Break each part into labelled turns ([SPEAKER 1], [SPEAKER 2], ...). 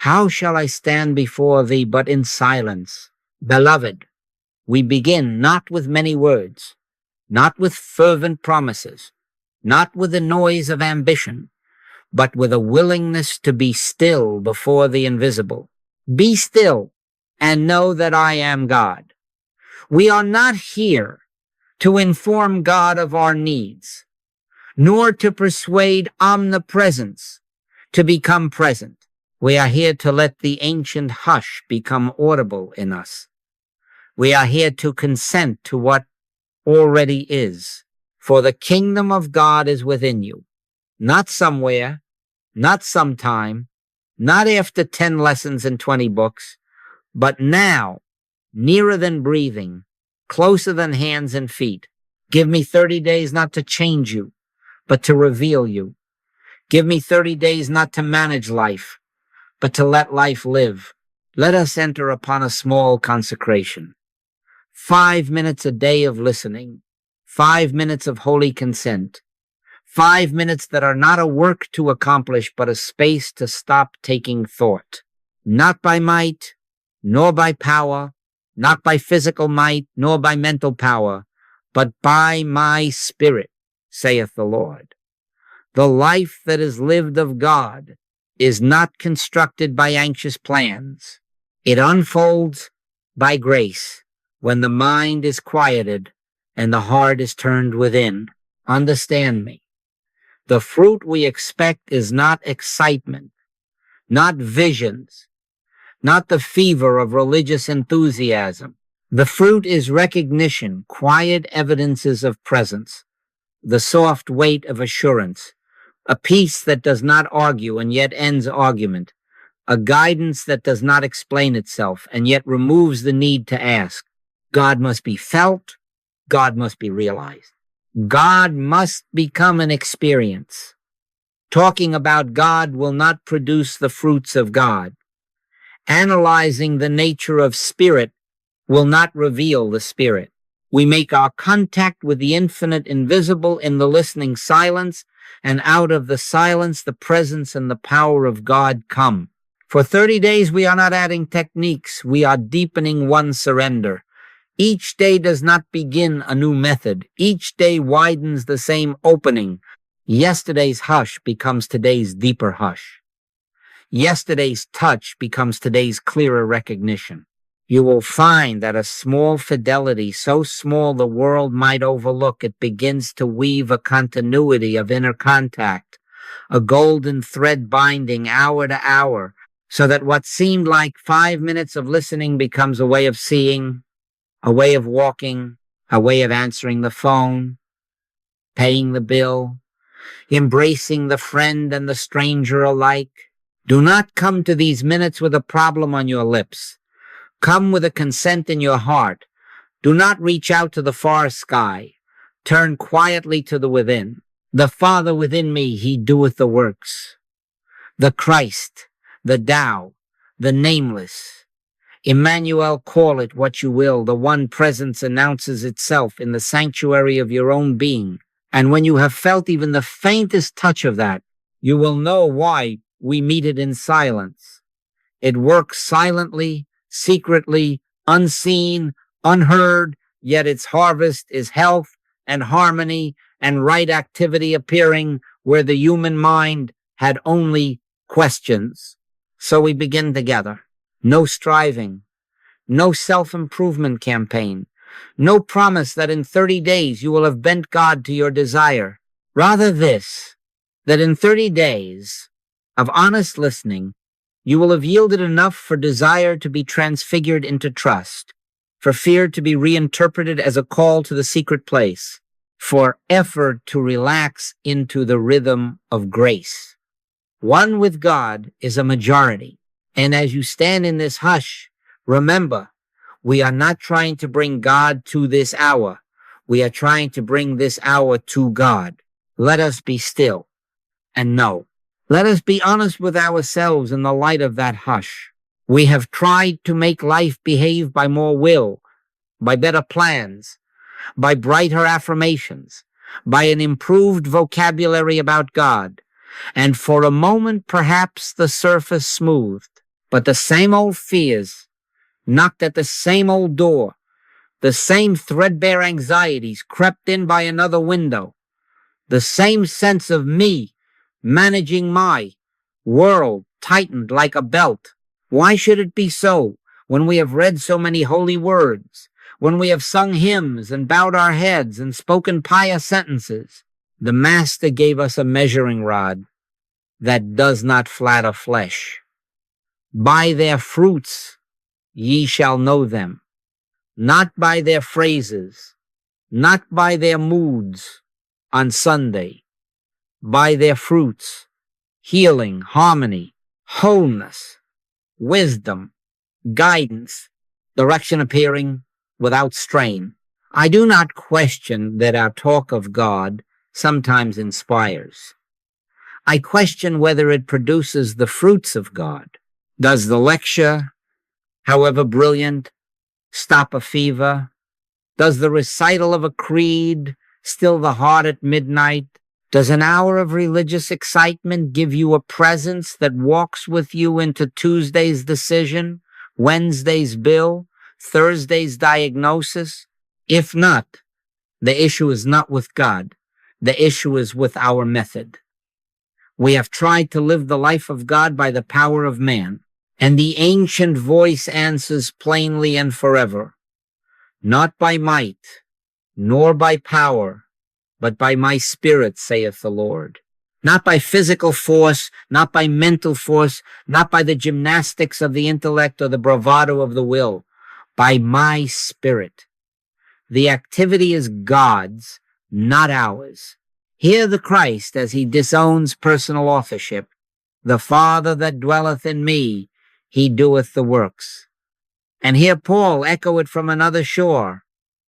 [SPEAKER 1] How shall I stand before thee but in silence? Beloved, we begin not with many words, not with fervent promises, not with the noise of ambition, but with a willingness to be still before the invisible. Be still and know that I am God. We are not here to inform God of our needs, nor to persuade omnipresence to become present. We are here to let the ancient hush become audible in us. We are here to consent to what already is. For the kingdom of God is within you, not somewhere, not sometime, not after 10 lessons and 20 books, but now, nearer than breathing, closer than hands and feet. Give me 30 days not to change you, but to reveal you. Give me 30 days not to manage life, but to let life live. Let us enter upon a small consecration. 5 minutes a day of listening, 5 minutes of holy consent, 5 minutes that are not a work to accomplish, but a space to stop taking thought. Not by might, nor by power, not by physical might, nor by mental power, but by my spirit, saith the Lord. The life that is lived of God is not constructed by anxious plans. It unfolds by grace when the mind is quieted and the heart is turned within. Understand me. The fruit we expect is not excitement, not visions, not the fever of religious enthusiasm. The fruit is recognition, quiet evidences of presence, the soft weight of assurance, a peace that does not argue and yet ends argument, a guidance that does not explain itself and yet removes the need to ask. God must be felt. God must be realized. God must become an experience. Talking about God will not produce the fruits of God. Analyzing the nature of spirit will not reveal the spirit. We make our contact with the infinite invisible in the listening silence, and out of the silence, the presence and the power of God come. For 30 days, we are not adding techniques. We are deepening one surrender. Each day does not begin a new method. Each day widens the same opening. Yesterday's hush becomes today's deeper hush. Yesterday's touch becomes today's clearer recognition. You will find that a small fidelity, so small the world might overlook, it begins to weave a continuity of inner contact, a golden thread binding hour to hour, so that what seemed like 5 minutes of listening becomes a way of seeing, a way of walking, a way of answering the phone, paying the bill, embracing the friend and the stranger alike. Do not come to these minutes with a problem on your lips. Come with a consent in your heart. Do not reach out to the far sky. Turn quietly to the within. The Father within me, he doeth the works. The Christ, the Tao, the Nameless. Emmanuel, call it what you will. The one presence announces itself in the sanctuary of your own being. And when you have felt even the faintest touch of that, you will know why we meet it in silence. It works silently, secretly, unseen, unheard, yet its harvest is health and harmony and right activity appearing where the human mind had only questions. So we begin together. No striving, no self-improvement campaign, no promise that in 30 days you will have bent God to your desire. Rather this, that in 30 days of honest listening, you will have yielded enough for desire to be transfigured into trust, for fear to be reinterpreted as a call to the secret place, for effort to relax into the rhythm of grace. One with God is a majority, and as you stand in this hush, remember, we are not trying to bring God to this hour. We are trying to bring this hour to God. Let us be still and know. Let us be honest with ourselves in the light of that hush. We have tried to make life behave by more will, by better plans, by brighter affirmations, by an improved vocabulary about God, and for a moment perhaps the surface smoothed. But the same old fears knocked at the same old door. The same threadbare anxieties crept in by another window. The same sense of me managing my world tightened like a belt. Why should it be so when we have read so many holy words, when we have sung hymns and bowed our heads and spoken pious sentences? The Master gave us a measuring rod that does not flatter flesh. By their fruits ye shall know them, not by their phrases, not by their moods on Sunday, by their fruits, healing, harmony, wholeness, wisdom, guidance, direction appearing without strain. I do not question that our talk of God sometimes inspires. I question whether it produces the fruits of God. Does the lecture, however brilliant, stop a fever? Does the recital of a creed still the heart at midnight? Does an hour of religious excitement give you a presence that walks with you into Tuesday's decision, Wednesday's bill, Thursday's diagnosis? If not, the issue is not with God. The issue is with our method. We have tried to live the life of God by the power of man, and the ancient voice answers plainly and forever, not by might, nor by power, but by my spirit, saith the Lord. Not by physical force, not by mental force, not by the gymnastics of the intellect or the bravado of the will, by my spirit. The activity is God's, not ours. Hear the Christ as he disowns personal authorship. The Father that dwelleth in me, he doeth the works. And hear Paul echo it from another shore.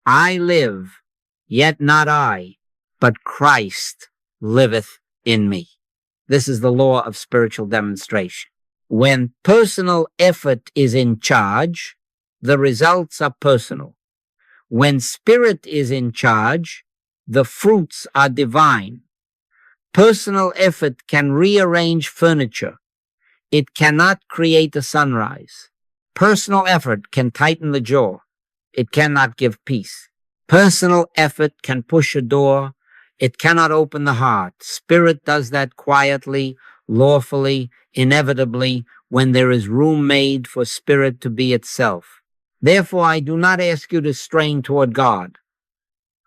[SPEAKER 1] I live, yet not I, but Christ liveth in me. This is the law of spiritual demonstration. When personal effort is in charge, the results are personal. When spirit is in charge, the fruits are divine. Personal effort can rearrange furniture. It cannot create a sunrise. Personal effort can tighten the jaw. It cannot give peace. Personal effort can push a door. It cannot open the heart. Spirit does that quietly, lawfully, inevitably, when there is room made for spirit to be itself. Therefore, I do not ask you to strain toward God.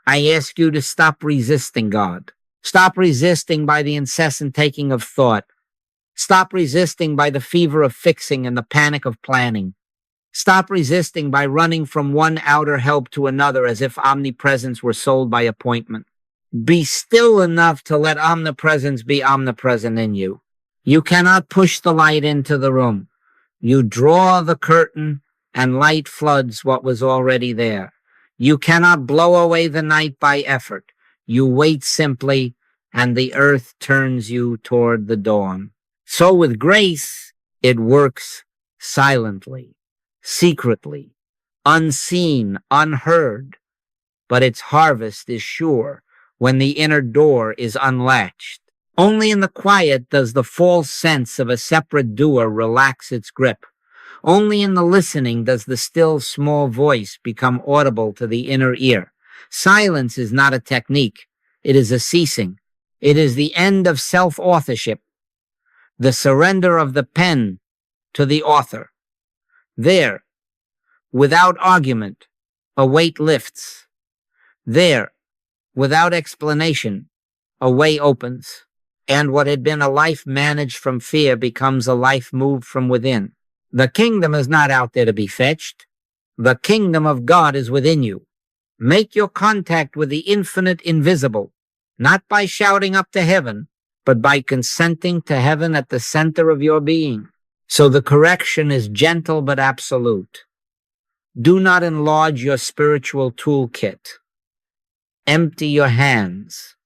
[SPEAKER 1] I ask you to stop resisting God. Stop resisting by the incessant taking of thought. Stop resisting by the fever of fixing and the panic of planning. Stop resisting by running from one outer help to another as if omnipresence were sold by appointment. Be still enough to let omnipresence be omnipresent in you. You cannot push the light into the room. You draw the curtain and light floods what was already there. You cannot blow away the night by effort. You wait simply, and the earth turns you toward the dawn. So with grace, it works silently, secretly, unseen, unheard, but its harvest is sure when the inner door is unlatched. Only in the quiet does the false sense of a separate doer relax its grip. Only in the listening does the still small voice become audible to the inner ear. Silence is not a technique. It is a ceasing. It is the end of self-authorship, the surrender of the pen to the author. There, without argument, a weight lifts. There, without explanation, a way opens. And what had been a life managed from fear becomes a life moved from within. The kingdom is not out there to be fetched. The kingdom of God is within you. Make your contact with the infinite invisible, not by shouting up to heaven, but by consenting to heaven at the center of your being. So the correction is gentle but absolute. Do not enlarge your spiritual toolkit. Empty your hands.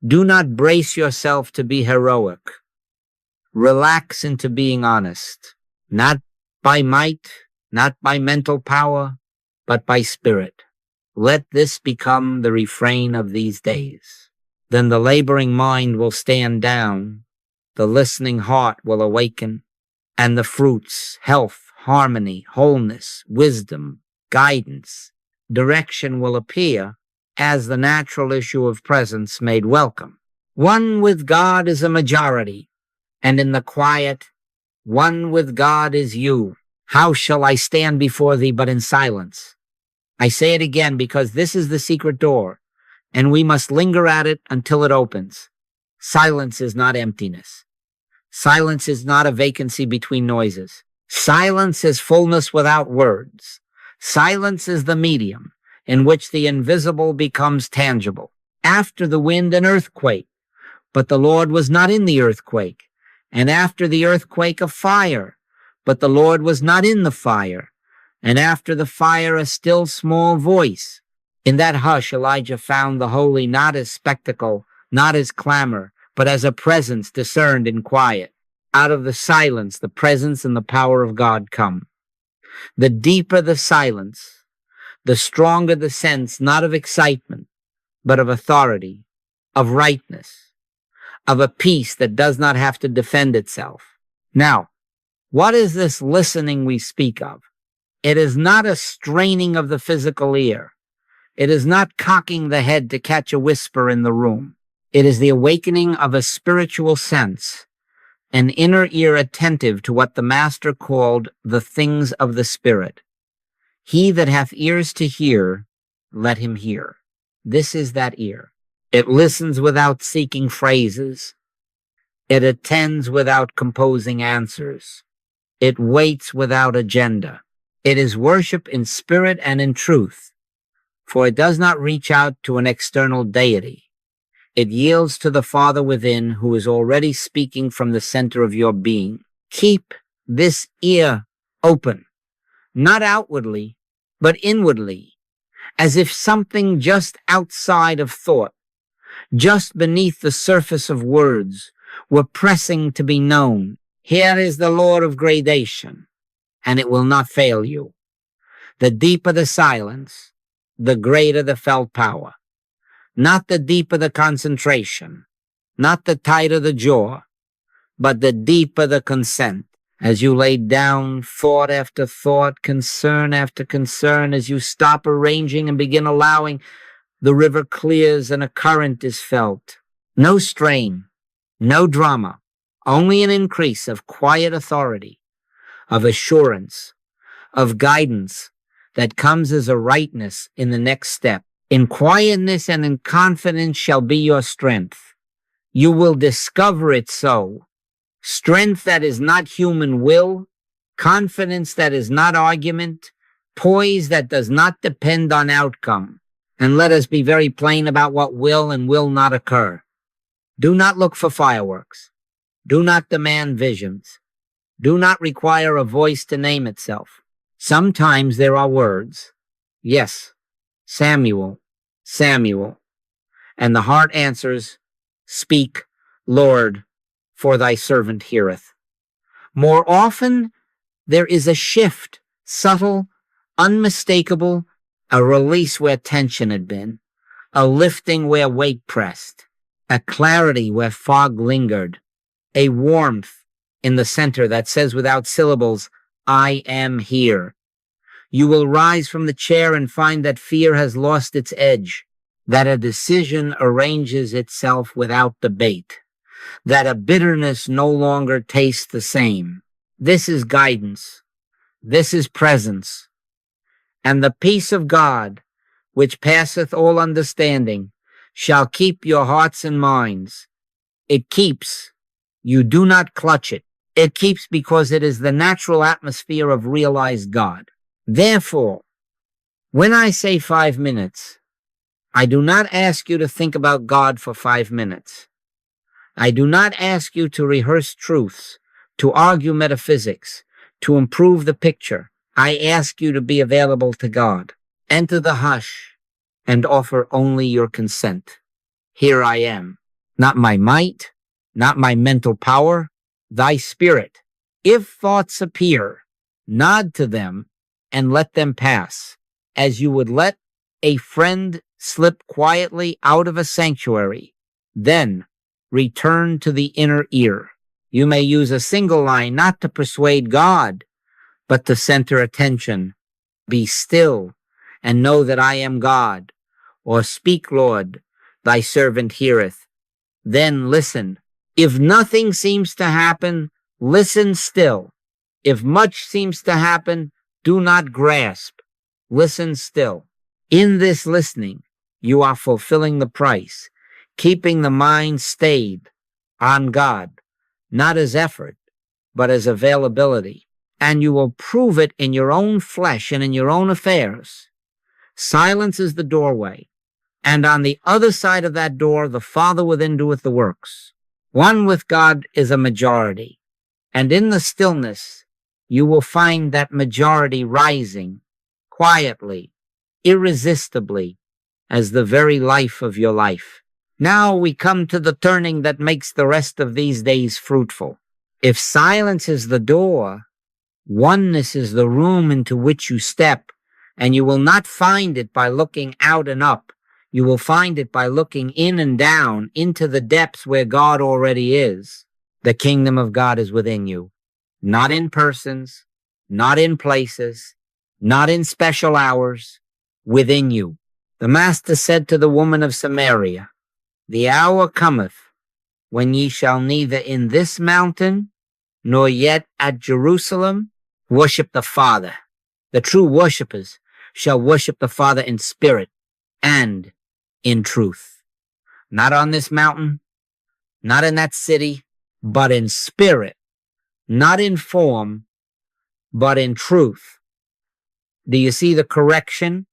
[SPEAKER 1] Do not brace yourself to be heroic. Relax into being honest. Not by might, not by mental power, but by spirit. Let this become the refrain of these days. Then the laboring mind will stand down, the listening heart will awaken, and the fruits, health, harmony, wholeness, wisdom, guidance, direction will appear as the natural issue of presence made welcome. One with God is a majority, and in the quiet, one with God is you. How shall I stand before thee but in silence? I say it again because this is the secret door, and we must linger at it until it opens. Silence is not emptiness. Silence is not a vacancy between noises. Silence is fullness without words. Silence is the medium in which the invisible becomes tangible. After the wind, an earthquake, but the Lord was not in the earthquake. And after the earthquake, a fire, but the Lord was not in the fire. And after the fire, a still small voice. In that hush, Elijah found the holy not as spectacle, not as clamor, but as a presence discerned in quiet. Out of the silence, the presence and the power of God come. The deeper the silence, the stronger the sense, not of excitement, but of authority, of rightness, of a peace that does not have to defend itself. Now, what is this listening we speak of? It is not a straining of the physical ear. It is not cocking the head to catch a whisper in the room. It is the awakening of a spiritual sense, an inner ear attentive to what the Master called the things of the Spirit. He that hath ears to hear, let him hear. This is that ear. It listens without seeking phrases. It attends without composing answers. It waits without agenda. It is worship in spirit and in truth, for it does not reach out to an external deity. It yields to the Father within, who is already speaking from the center of your being. Keep this ear open, not outwardly, but inwardly, as if something just outside of thought, just beneath the surface of words, were pressing to be known. Here is the law of gradation, and it will not fail you. The deeper the silence, the greater the felt power. Not the deeper the concentration, not the tighter the jaw, but the deeper the consent. As you lay down thought after thought, concern after concern, as you stop arranging and begin allowing, the river clears and a current is felt. No strain, no drama, only an increase of quiet authority, of assurance, of guidance that comes as a rightness in the next step. In quietness and in confidence shall be your strength. You will discover it so. Strength that is not human will, confidence that is not argument, poise that does not depend on outcome. And let us be very plain about what will and will not occur. Do not look for fireworks. Do not demand visions. Do not require a voice to name itself. Sometimes there are words. Yes, Samuel, Samuel. And the heart answers, Speak, Lord, for thy servant heareth. More often, there is a shift, subtle, unmistakable, a release where tension had been, a lifting where weight pressed, a clarity where fog lingered, a warmth in the center that says without syllables, I am here. You will rise from the chair and find that fear has lost its edge, that a decision arranges itself without debate, that a bitterness no longer tastes the same. This is guidance. This is presence. And the peace of God, which passeth all understanding, shall keep your hearts and minds. It keeps. You do not clutch it. It keeps because it is the natural atmosphere of realized God. Therefore, when I say 5 minutes, I do not ask you to think about God for 5 minutes. I do not ask you to rehearse truths, to argue metaphysics, to improve the picture. I ask you to be available to God. Enter the hush and offer only your consent. Here I am. Not my might, not my mental power, thy spirit. If thoughts appear, nod to them and let them pass, as you would let a friend slip quietly out of a sanctuary. Then return to the inner ear. You may use a single line not to persuade God, but to center attention. Be still and know that I am God. Or speak, Lord, thy servant heareth. Then listen. If nothing seems to happen, listen still. If much seems to happen, do not grasp. Listen still. In this listening, you are fulfilling the price, keeping the mind stayed on God, not as effort, but as availability. And you will prove it in your own flesh and in your own affairs. Silence is the doorway, and on the other side of that door, the Father within doeth the works. One with God is a majority, and in the stillness, you will find that majority rising quietly, irresistibly, as the very life of your life. Now we come to the turning that makes the rest of these days fruitful. If silence is the door, oneness is the room into which you step, and you will not find it by looking out and up. You will find it by looking in and down into the depths where God already is. The kingdom of God is within you, not in persons, not in places, not in special hours, within you. The Master said to the woman of Samaria, the hour cometh when ye shall neither in this mountain nor yet at Jerusalem worship the Father. The true worshipers shall worship the Father in spirit and in truth. Not on this mountain, not in that city, but in spirit, not in form, but in truth. Do you see the correction?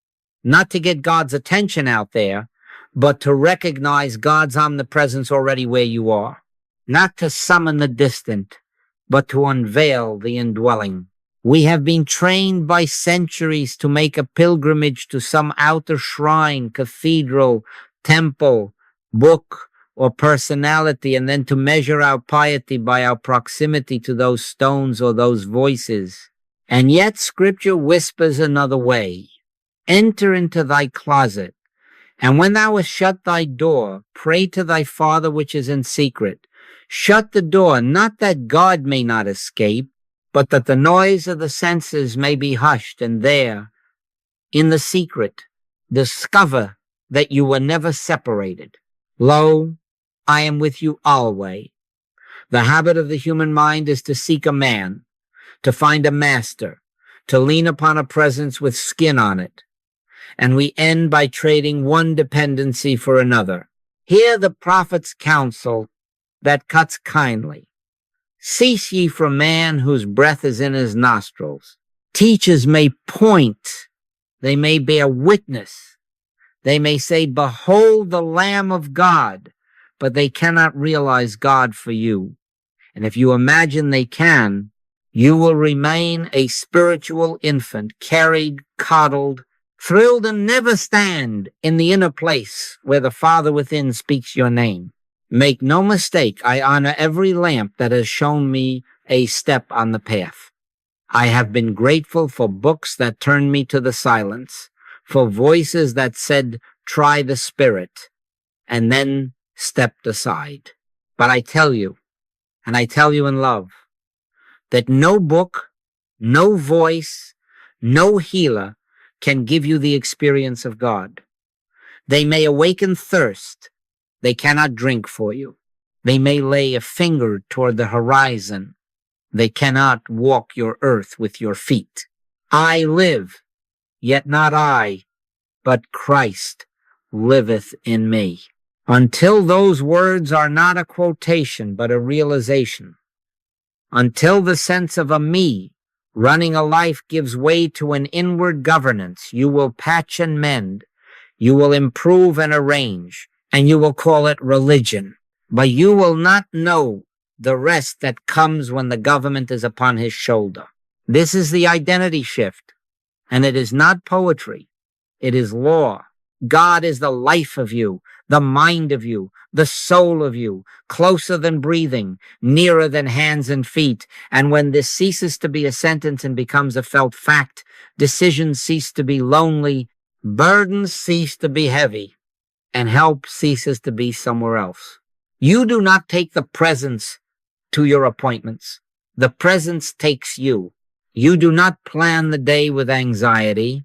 [SPEAKER 1] Not to get God's attention out there, but to recognize God's omnipresence already where you are. Not to summon the distant, but to unveil the indwelling. We have been trained by centuries to make a pilgrimage to some outer shrine, cathedral, temple, book, or personality, and then to measure our piety by our proximity to those stones or those voices. And yet Scripture whispers another way. Enter into thy closet, and when thou hast shut thy door, pray to thy Father which is in secret. Shut the door, not that God may not escape, but that the noise of the senses may be hushed, and there, in the secret, discover that you were never separated. Lo, I am with you always. The habit of the human mind is to seek a man, to find a master, to lean upon a presence with skin on it. And we end by trading one dependency for another. Hear the prophet's counsel that cuts kindly. Cease ye from man whose breath is in his nostrils. Teachers may point, they may bear witness, they may say, behold the Lamb of God, but they cannot realize God for you. And if you imagine they can, you will remain a spiritual infant, carried, coddled, thrilled, and never stand in the inner place where the Father within speaks your name. Make no mistake, I honor every lamp that has shown me a step on the path. I have been grateful for books that turned me to the silence, for voices that said, try the Spirit, and then stepped aside. But I tell you, and I tell you in love, that no book, no voice, no healer can give you the experience of God. They may awaken thirst. They cannot drink for you. They may lay a finger toward the horizon. They cannot walk your earth with your feet. I live, yet not I, but Christ liveth in me. Until those words are not a quotation, but a realization. Until the sense of a me running a life gives way to an inward governance, you will patch and mend, you will improve and arrange, and you will call it religion. But you will not know the rest that comes when the government is upon his shoulder. This is the identity shift, and it is not poetry. It is law. God is the life of you, the mind of you, the soul of you, closer than breathing, nearer than hands and feet. And when this ceases to be a sentence and becomes a felt fact, decisions cease to be lonely, burdens cease to be heavy, and help ceases to be somewhere else. You do not take the presence to your appointments. The presence takes you. You do not plan the day with anxiety.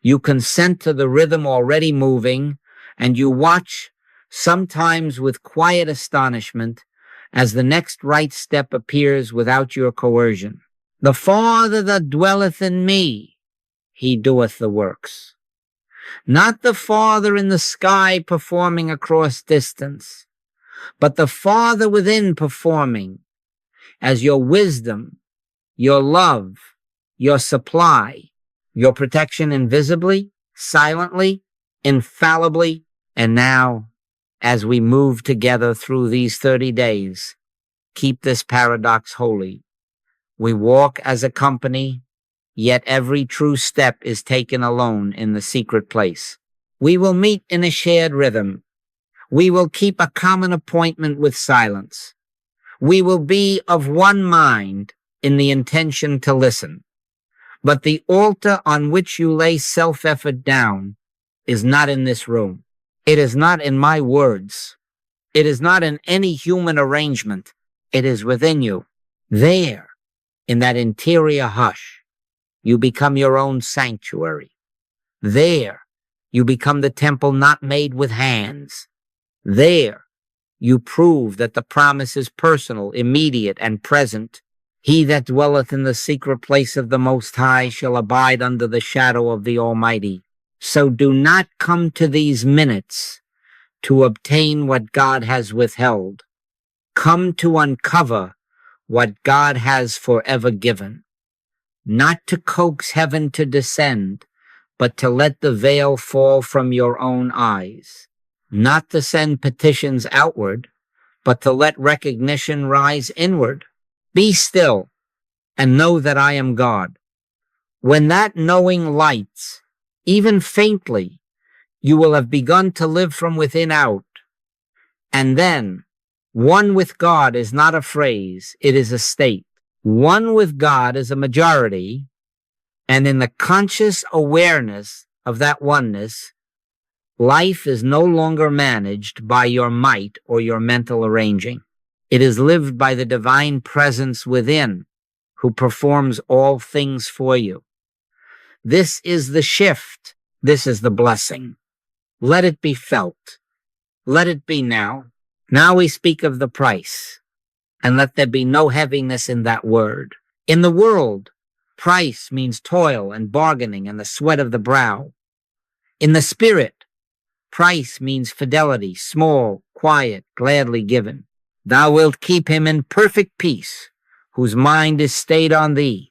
[SPEAKER 1] You consent to the rhythm already moving, and you watch, sometimes with quiet astonishment, as the next right step appears without your coercion. The Father that dwelleth in me, he doeth the works. Not the Father in the sky performing across distance, but the Father within performing as your wisdom, your love, your supply, your protection invisibly, silently, infallibly. And now, as we move together through these 30 days, keep this paradox holy. We walk as a company, yet every true step is taken alone in the secret place. We will meet in a shared rhythm. We will keep a common appointment with silence. We will be of one mind in the intention to listen. But the altar on which you lay self-effort down is not in this room. It is not in my words. It is not in any human arrangement. It is within you. There, in that interior hush, you become your own sanctuary. There, you become the temple not made with hands. There, you prove that the promise is personal, immediate, and present. He that dwelleth in the secret place of the Most High shall abide under the shadow of the Almighty. So do not come to these minutes to obtain what God has withheld. Come to uncover what God has forever given. Not to coax heaven to descend, but to let the veil fall from your own eyes. Not to send petitions outward, but to let recognition rise inward. Be still and know that I am God. When that knowing lights, even faintly, you will have begun to live from within out. And then, one with God is not a phrase, it is a state. One with God is a majority, and in the conscious awareness of that oneness, life is no longer managed by your might or your mental arranging. It is lived by the divine presence within, who performs all things for you. This is the shift. This is the blessing. Let it be felt. Let it be now. Now we speak of the price, and let there be no heaviness in that word. In the world, price means toil and bargaining and the sweat of the brow. In the spirit, price means fidelity, small, quiet, gladly given. Thou wilt keep him in perfect peace, whose mind is stayed on thee.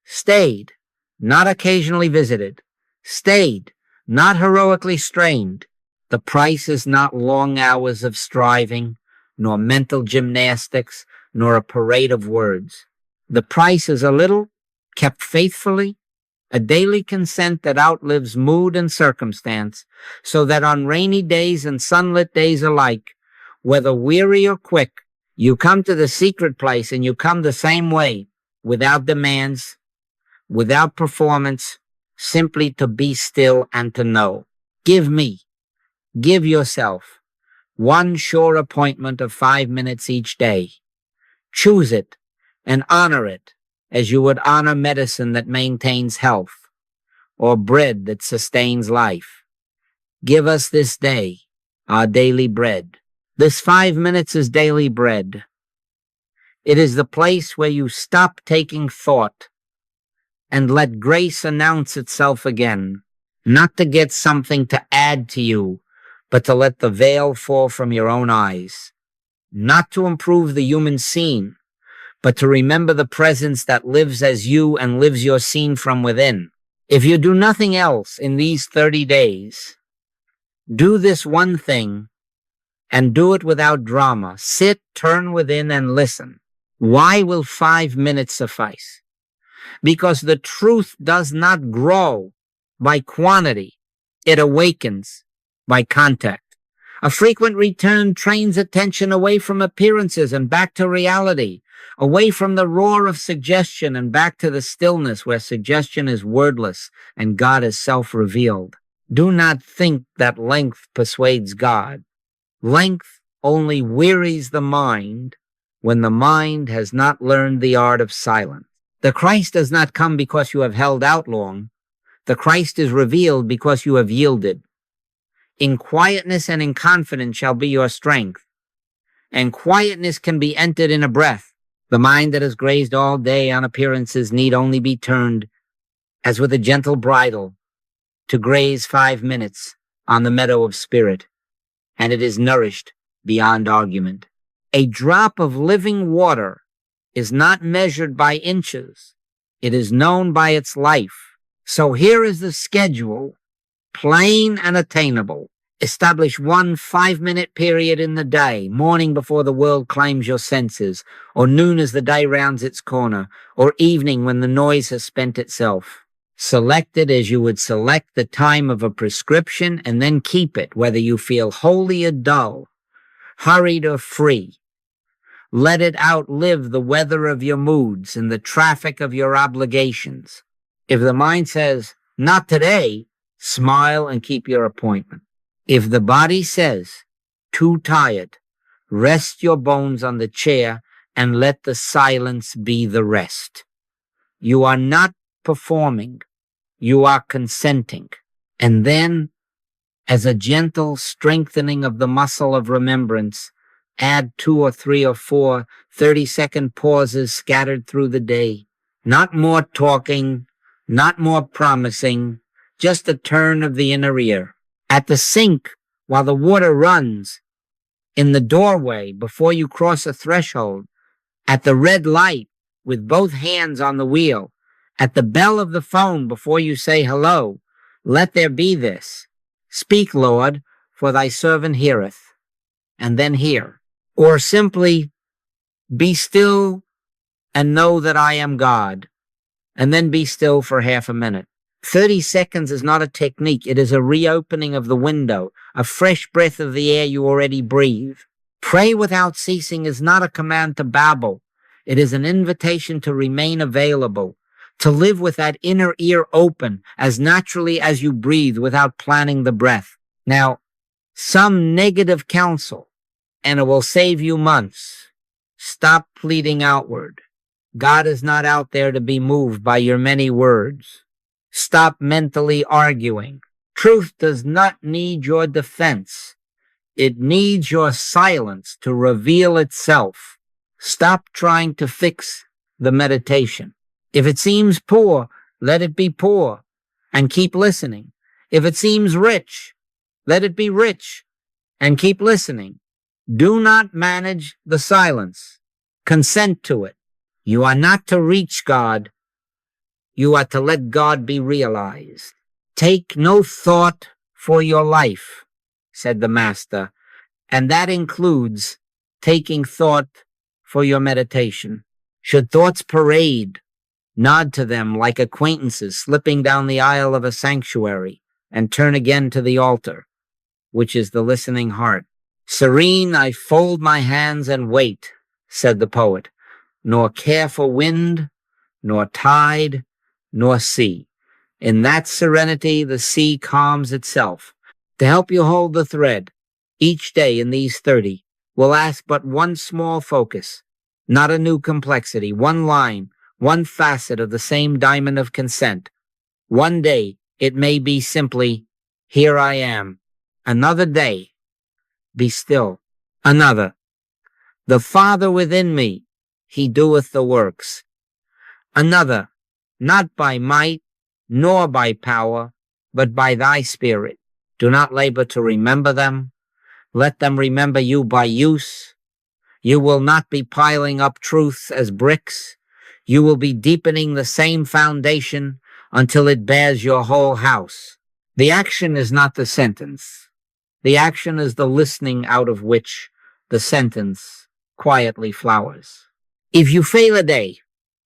[SPEAKER 1] Stayed, not occasionally visited. Stayed, not heroically strained. The price is not long hours of striving, nor mental gymnastics, nor a parade of words. The price is a little, kept faithfully, a daily consent that outlives mood and circumstance, so that on rainy days and sunlit days alike, whether weary or quick, you come to the secret place and you come the same way, without demands, without performance, simply to be still and to know. Give yourself one sure appointment of 5 minutes each day. Choose it and honor it as you would honor medicine that maintains health or bread that sustains life. Give us this day our daily bread. This 5 minutes is daily bread. It is the place where you stop taking thought and let grace announce itself again, not to get something to add to you, but to let the veil fall from your own eyes, not to improve the human scene, but to remember the presence that lives as you and lives your scene from within. If you do nothing else in these 30 days, do this one thing and do it without drama. Sit, turn within, and listen. Why will 5 minutes suffice? Because the truth does not grow by quantity. It awakens by contact. A frequent return trains attention away from appearances and back to reality, away from the roar of suggestion and back to the stillness where suggestion is wordless and God is self-revealed. Do not think that length persuades God. Length only wearies the mind when the mind has not learned the art of silence. The Christ does not come because you have held out long. The Christ is revealed because you have yielded. In quietness and in confidence shall be your strength, and quietness can be entered in a breath. The mind that has grazed all day on appearances need only be turned, as with a gentle bridle, to graze 5 minutes on the meadow of spirit, and it is nourished beyond argument. A drop of living water is not measured by inches. It is known by its life. So here is the schedule, plain and attainable. Establish 1 5-minute period in the day, morning before the world claims your senses, or noon as the day rounds its corner, or evening when the noise has spent itself. Select it as you would select the time of a prescription, and then keep it, whether you feel holy or dull, hurried or free. Let it outlive the weather of your moods and the traffic of your obligations. If the mind says, not today, smile and keep your appointment. If the body says, too tired, rest your bones on the chair and let the silence be the rest. You are not performing, you are consenting. And then, as a gentle strengthening of the muscle of remembrance, add 2 or 3 or 4 30-second pauses scattered through the day. Not more talking, not more promising, just a turn of the inner ear. At the sink, while the water runs, in the doorway before you cross a threshold, at the red light with both hands on the wheel, at the bell of the phone before you say hello, let there be this. Speak, Lord, for thy servant heareth, and then hear. Or simply, be still and know that I am God, and then be still for half a minute. 30 seconds is not a technique. It is a reopening of the window, a fresh breath of the air you already breathe. Pray without ceasing is not a command to babble. It is an invitation to remain available, to live with that inner ear open as naturally as you breathe without planning the breath. Now, some negative counsel, and it will save you months. Stop pleading outward. God is not out there to be moved by your many words. Stop mentally arguing. Truth does not need your defense. It needs your silence to reveal itself. Stop trying to fix the meditation. If it seems poor, let it be poor, and keep listening. If it seems rich, let it be rich, and keep listening. Do not manage the silence. Consent to it. You are not to reach God. You are to let God be realized. Take no thought for your life, said the Master, and that includes taking thought for your meditation. Should thoughts parade, nod to them like acquaintances slipping down the aisle of a sanctuary, and turn again to the altar, which is the listening heart. Serene, I fold my hands and wait, said the poet, nor care for wind, nor tide, nor sea. In that serenity, the sea calms itself. To help you hold the thread, each day in these 30, we'll ask but one small focus, not a new complexity, one line, one facet of the same diamond of consent. One day, it may be simply, here I am. Another day, be still. Another, the Father within me, he doeth the works. Another, not by might, nor by power, but by thy Spirit. Do not labor to remember them. Let them remember you by use. You will not be piling up truths as bricks. You will be deepening the same foundation until it bears your whole house. The action is not the sentence. The action is the listening out of which the sentence quietly flowers. If you fail a day,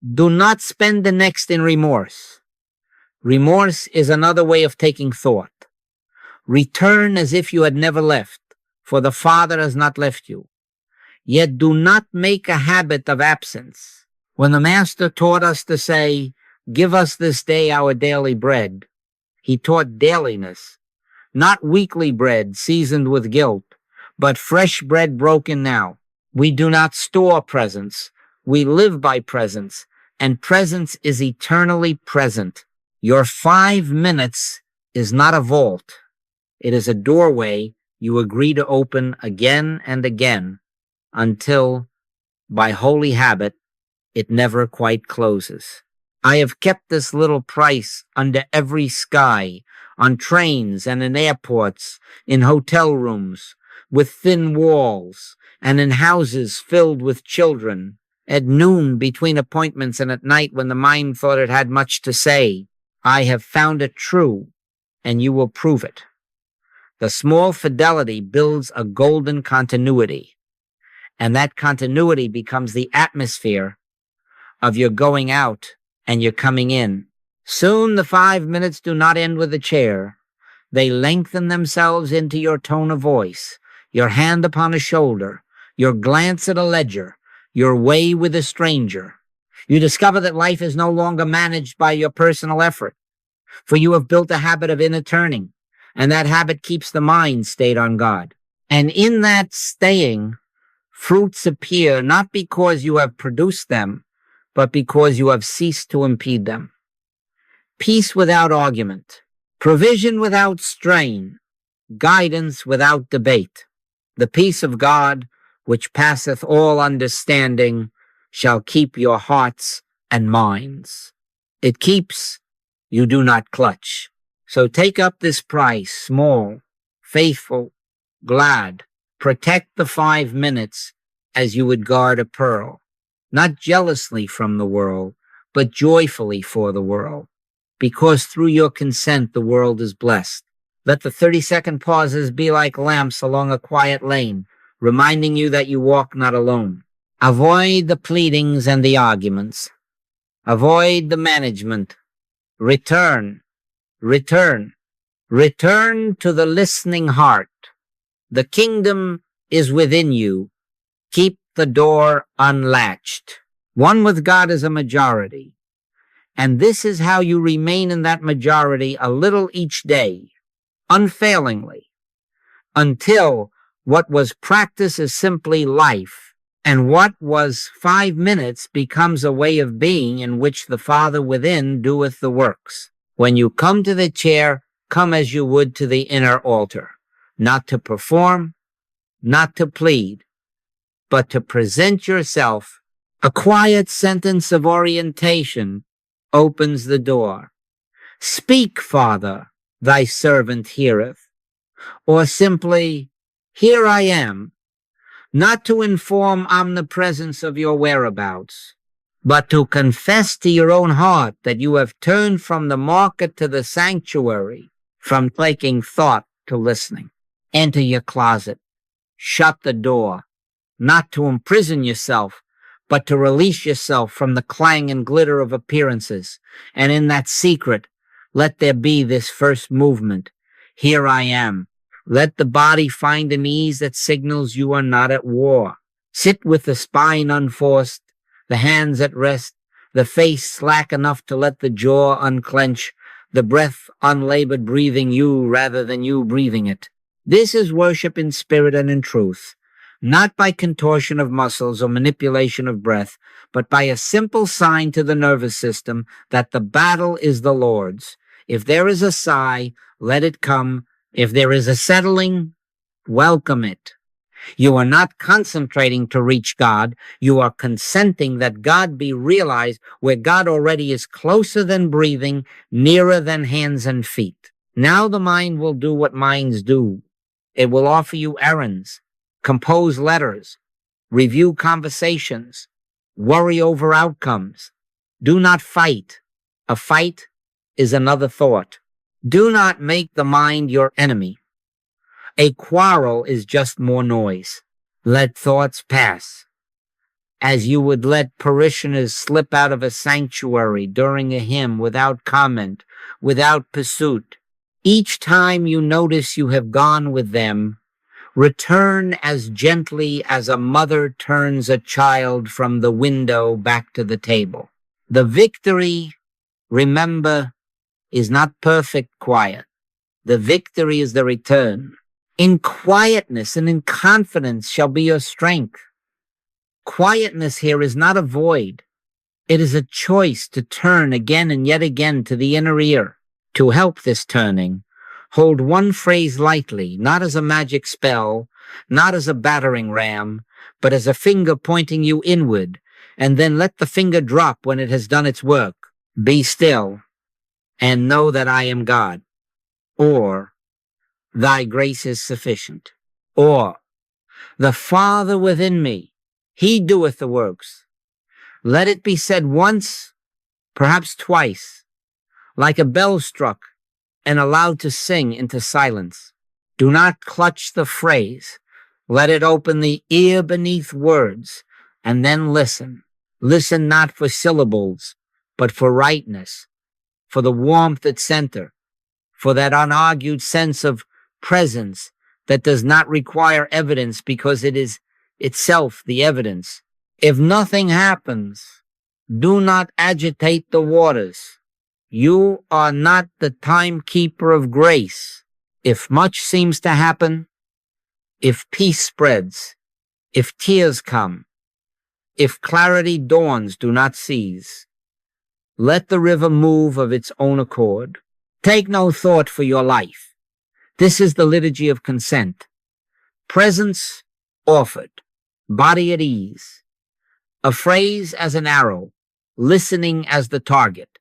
[SPEAKER 1] do not spend the next in remorse. Remorse is another way of taking thought. Return as if you had never left, for the Father has not left you. Yet do not make a habit of absence. When the Master taught us to say, give us this day our daily bread, he taught dailiness, not weekly bread seasoned with guilt, but fresh bread broken now. We do not store presence. We live by presence, and presence is eternally present. Your 5 minutes is not a vault. It is a doorway you agree to open again and again until, by holy habit, it never quite closes. I have kept this little price under every sky, on trains and in airports, in hotel rooms, with thin walls, and in houses filled with children, at noon between appointments and at night when the mind thought it had much to say. I have found it true, and you will prove it. The small fidelity builds a golden continuity, and that continuity becomes the atmosphere of your going out and your coming in. Soon the 5 minutes do not end with a chair. They lengthen themselves into your tone of voice, your hand upon a shoulder, your glance at a ledger, your way with a stranger. You discover that life is no longer managed by your personal effort, for you have built a habit of inner turning, and that habit keeps the mind stayed on God. And in that staying, fruits appear not because you have produced them, but because you have ceased to impede them. Peace without argument, provision without strain, guidance without debate. The peace of God, which passeth all understanding, shall keep your hearts and minds. It keeps, you do not clutch. So take up this price, small, faithful, glad. Protect the 5 minutes as you would guard a pearl, not jealously from the world, but joyfully for the world, because through your consent the world is blessed. Let the 30-second pauses be like lamps along a quiet lane, reminding you that you walk not alone. Avoid the pleadings and the arguments. Avoid the management. Return to the listening heart. The kingdom is within you. Keep the door unlatched. One with God is a majority. And this is how you remain in that majority a little each day, unfailingly, until what was practice is simply life, and what was 5 minutes becomes a way of being in which the Father within doeth the works. When you come to the chair, come as you would to the inner altar, not to perform, not to plead, but to present yourself. A quiet sentence of orientation opens the door. Speak, Father, thy servant heareth. Or simply, here I am, not to inform omnipresence of your whereabouts, but to confess to your own heart that you have turned from the market to the sanctuary, from taking thought to listening. Enter your closet. Shut the door, not to imprison yourself, but to release yourself from the clang and glitter of appearances. And in that secret, let there be this first movement. Here I am. Let the body find an ease that signals you are not at war. Sit with the spine unforced, the hands at rest, the face slack enough to let the jaw unclench, the breath unlabored, breathing you rather than you breathing it. This is worship in spirit and in truth, not by contortion of muscles or manipulation of breath, but by a simple sign to the nervous system that the battle is the Lord's. If there is a sigh, let it come. If there is a settling, welcome it. You are not concentrating to reach God. You are consenting that God be realized where God already is closer than breathing, nearer than hands and feet. Now the mind will do what minds do. It will offer you errands, compose letters, review conversations, worry over outcomes. Do not fight. A fight is another thought. Do not make the mind your enemy. A quarrel is just more noise. Let thoughts pass, as you would let parishioners slip out of a sanctuary during a hymn without comment, without pursuit. Each time you notice you have gone with them, return as gently as a mother turns a child from the window back to the table. The victory, remember, is not perfect quiet. The victory is the return. In quietness and in confidence shall be your strength. Quietness here is not a void. It is a choice to turn again and yet again to the inner ear. To help this turning, hold one phrase lightly, not as a magic spell, not as a battering ram, but as a finger pointing you inward, and then let the finger drop when it has done its work. Be still and know that I am God. Or, thy grace is sufficient. Or, the Father within me, he doeth the works. Let it be said once, perhaps twice, like a bell struck and allowed to sing into silence. Do not clutch the phrase. Let it open the ear beneath words, and then listen. Listen not for syllables, but for rightness, for the warmth at center, for that unargued sense of presence that does not require evidence because it is itself the evidence. If nothing happens, do not agitate the waters. You are not the timekeeper of grace. If much seems to happen, if peace spreads, if tears come, if clarity dawns, do not cease. Let the river move of its own accord. Take no thought for your life. This is the liturgy of consent. Presence offered, body at ease. A phrase as an arrow, listening as the target,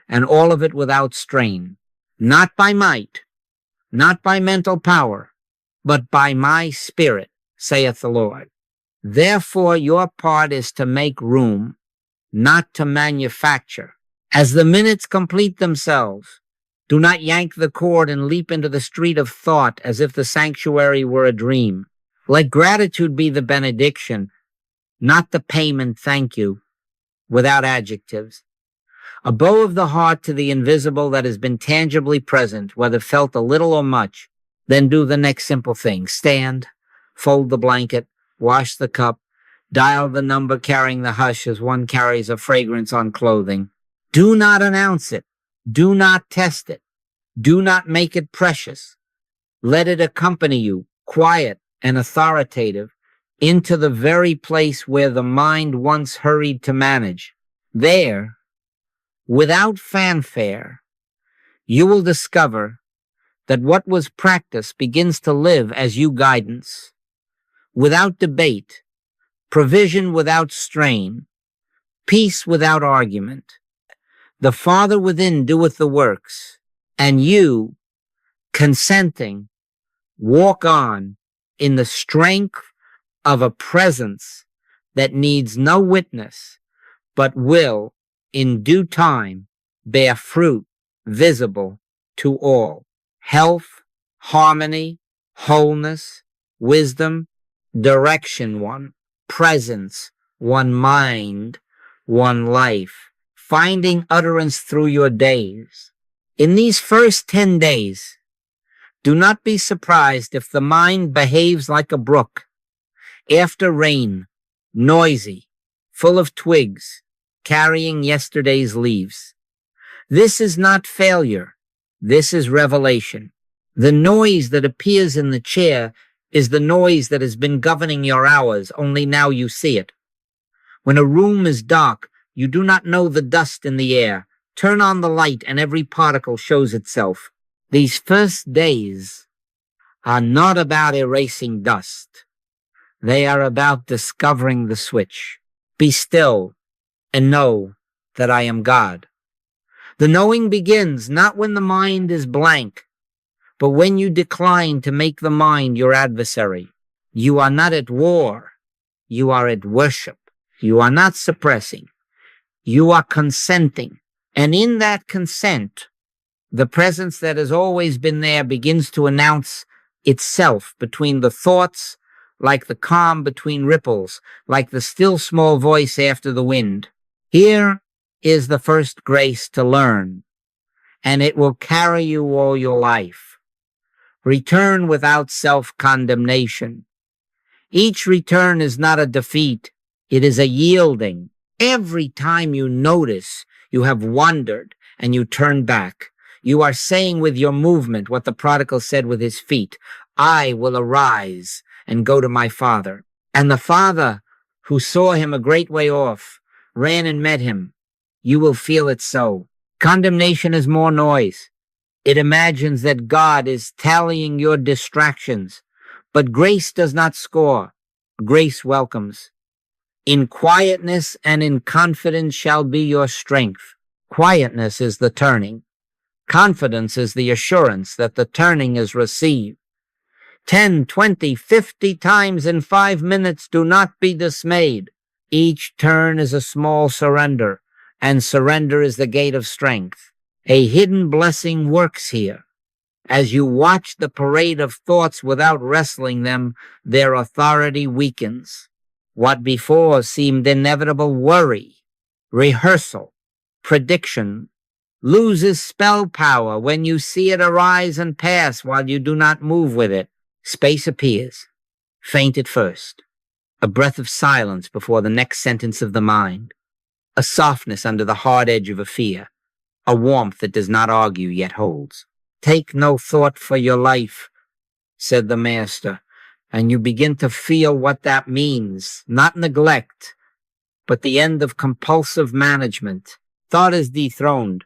[SPEAKER 1] and all of it without strain. Not by might, not by mental power, but by my spirit, saith the Lord. Therefore your part is to make room, not to manufacture. As the minutes complete themselves, do not yank the cord and leap into the street of thought as if the sanctuary were a dream. Let gratitude be the benediction, not the payment thank you, without adjectives. A bow of the heart to the invisible that has been tangibly present, whether felt a little or much. Then do the next simple thing. Stand, fold the blanket, wash the cup, dial the number carrying the hush as one carries a fragrance on clothing. Do not announce it. Do not test it. Do not make it precious. Let it accompany you, quiet and authoritative, into the very place where the mind once hurried to manage. There, without fanfare, you will discover that what was practice begins to live as you guidance. Without debate, provision without strain, peace without argument. The Father within doeth the works, and you, consenting, walk on in the strength of a presence that needs no witness, but will, in due time, bear fruit visible to all. Health, harmony, wholeness, wisdom, direction one, presence, one mind, one life, finding utterance through your days. In these first 10 days, do not be surprised if the mind behaves like a brook after rain, noisy, full of twigs, carrying yesterday's leaves. This is not failure. This is revelation. The noise that appears in the chair is the noise that has been governing your hours, only now you see it. When a room is dark, you do not know the dust in the air. Turn on the light and every particle shows itself. These first days are not about erasing dust. They are about discovering the switch. Be still and know that I am God. The knowing begins not when the mind is blank, but when you decline to make the mind your adversary. You are not at war. You are at worship. You are not suppressing. You are consenting. And in that consent, the presence that has always been there begins to announce itself between the thoughts, like the calm between ripples, like the still small voice after the wind. Here is the first grace to learn, and it will carry you all your life. Return without self-condemnation. Each return is not a defeat. It is a yielding. Every time you notice you have wandered and you turn back, you are saying with your movement what the prodigal said with his feet. I will arise and go to my Father. And the Father who saw him a great way off, ran and met him. You will feel it so. Condemnation is more noise. It imagines that God is tallying your distractions, but grace does not score. Grace welcomes. In quietness and in confidence shall be your strength. Quietness is the turning. Confidence is the assurance that the turning is received. 10, 20, 50 times in 5 minutes, do not be dismayed. Each turn is a small surrender, and surrender is the gate of strength. A hidden blessing works here. As you watch the parade of thoughts without wrestling them, their authority weakens. What before seemed inevitable worry, rehearsal, prediction, loses spell power when you see it arise and pass while you do not move with it. Space appears, faint at first, a breath of silence before the next sentence of the mind, a softness under the hard edge of a fear, a warmth that does not argue yet holds. Take no thought for your life, said the master, and you begin to feel what that means. Not neglect, but the end of compulsive management. Thought is dethroned,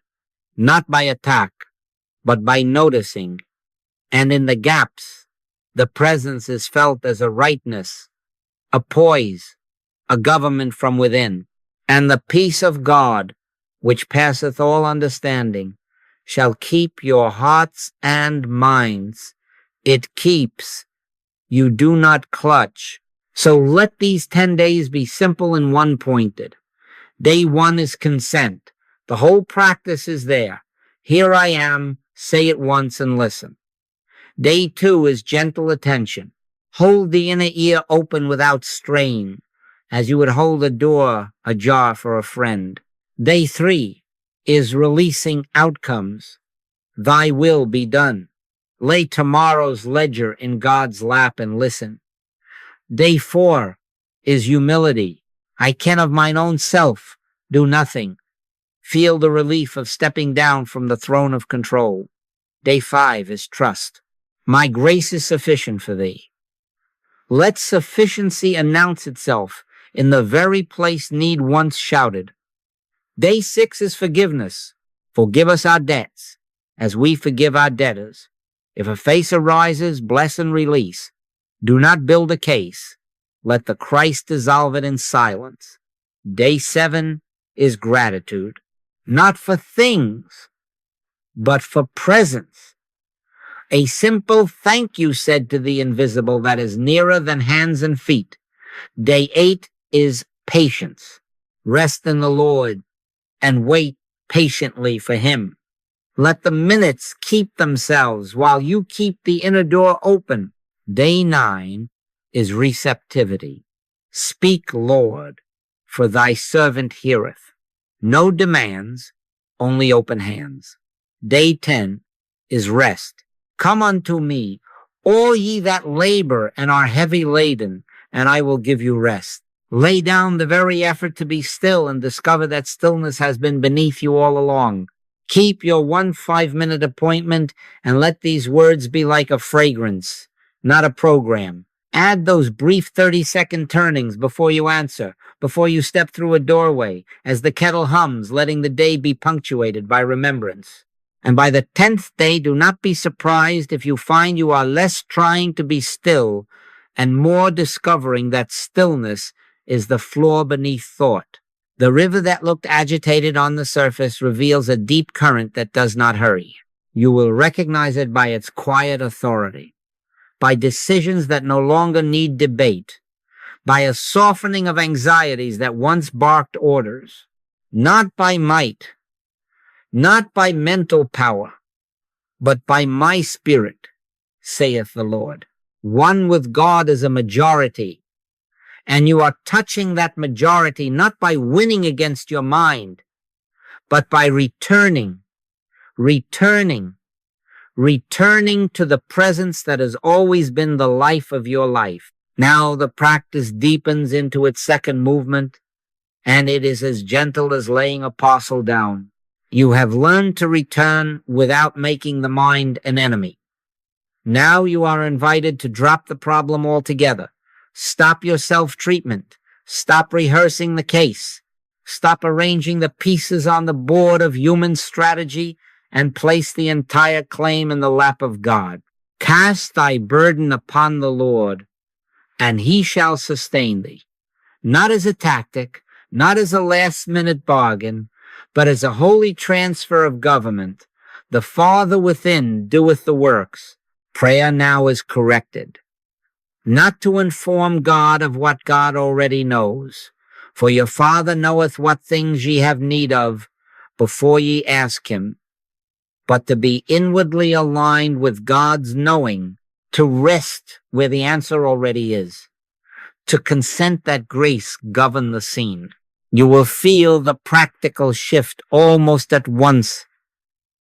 [SPEAKER 1] not by attack, but by noticing. And in the gaps, the presence is felt as a rightness, a poise, a government from within. And the peace of God, which passeth all understanding, shall keep your hearts and minds. It keeps. You do not clutch. So let these 10 days be simple and one-pointed. Day 1 is consent. The whole practice is there. Here I am. Say it once and listen. Day 2 is gentle attention. Hold the inner ear open without strain, as you would hold a door ajar for a friend. Day 3 is releasing outcomes. Thy will be done. Lay tomorrow's ledger in God's lap and listen. Day 4 is humility. I can of mine own self do nothing. Feel the relief of stepping down from the throne of control. Day 5 is trust. My grace is sufficient for thee. Let sufficiency announce itself in the very place need once shouted. Day 6 is forgiveness. Forgive us our debts, as we forgive our debtors. If a face arises, bless and release. Do not build a case. Let the Christ dissolve it in silence. Day 7 is gratitude, not for things, but for presence. A simple thank you said to the invisible that is nearer than hands and feet. Day 8 is patience. Rest in the Lord and wait patiently for Him. Let the minutes keep themselves while you keep the inner door open. Day 9 is receptivity. Speak, Lord, for thy servant heareth. No demands, only open hands. Day 10 is rest. Come unto me, all ye that labor and are heavy laden, and I will give you rest. Lay down the very effort to be still and discover that stillness has been beneath you all along. Keep your 1 5-minute appointment and let these words be like a fragrance, not a program. Add those brief 30-second turnings before you answer, before you step through a doorway, as the kettle hums, letting the day be punctuated by remembrance. And by the 10th day, do not be surprised if you find you are less trying to be still and more discovering that stillness is the floor beneath thought. The river that looked agitated on the surface reveals a deep current that does not hurry. You will recognize it by its quiet authority, by decisions that no longer need debate, by a softening of anxieties that once barked orders, not by might, not by mental power, but by my spirit, saith the Lord. One with God is a majority, and you are touching that majority not by winning against your mind, but by returning to the presence that has always been the life of your life. Now the practice deepens into its second movement, and it is as gentle as laying a parcel down. You have learned to return without making the mind an enemy. Now you are invited to drop the problem altogether. Stop your self-treatment. Stop rehearsing the case. Stop arranging the pieces on the board of human strategy and place the entire claim in the lap of God. Cast thy burden upon the Lord, and he shall sustain thee. Not as a tactic, not as a last-minute bargain, but as a holy transfer of government. The Father within doeth the works. Prayer now is corrected, not to inform God of what God already knows. For your Father knoweth what things ye have need of before ye ask him, but to be inwardly aligned with God's knowing, to rest where the answer already is, to consent that grace govern the scene. You will feel the practical shift almost at once.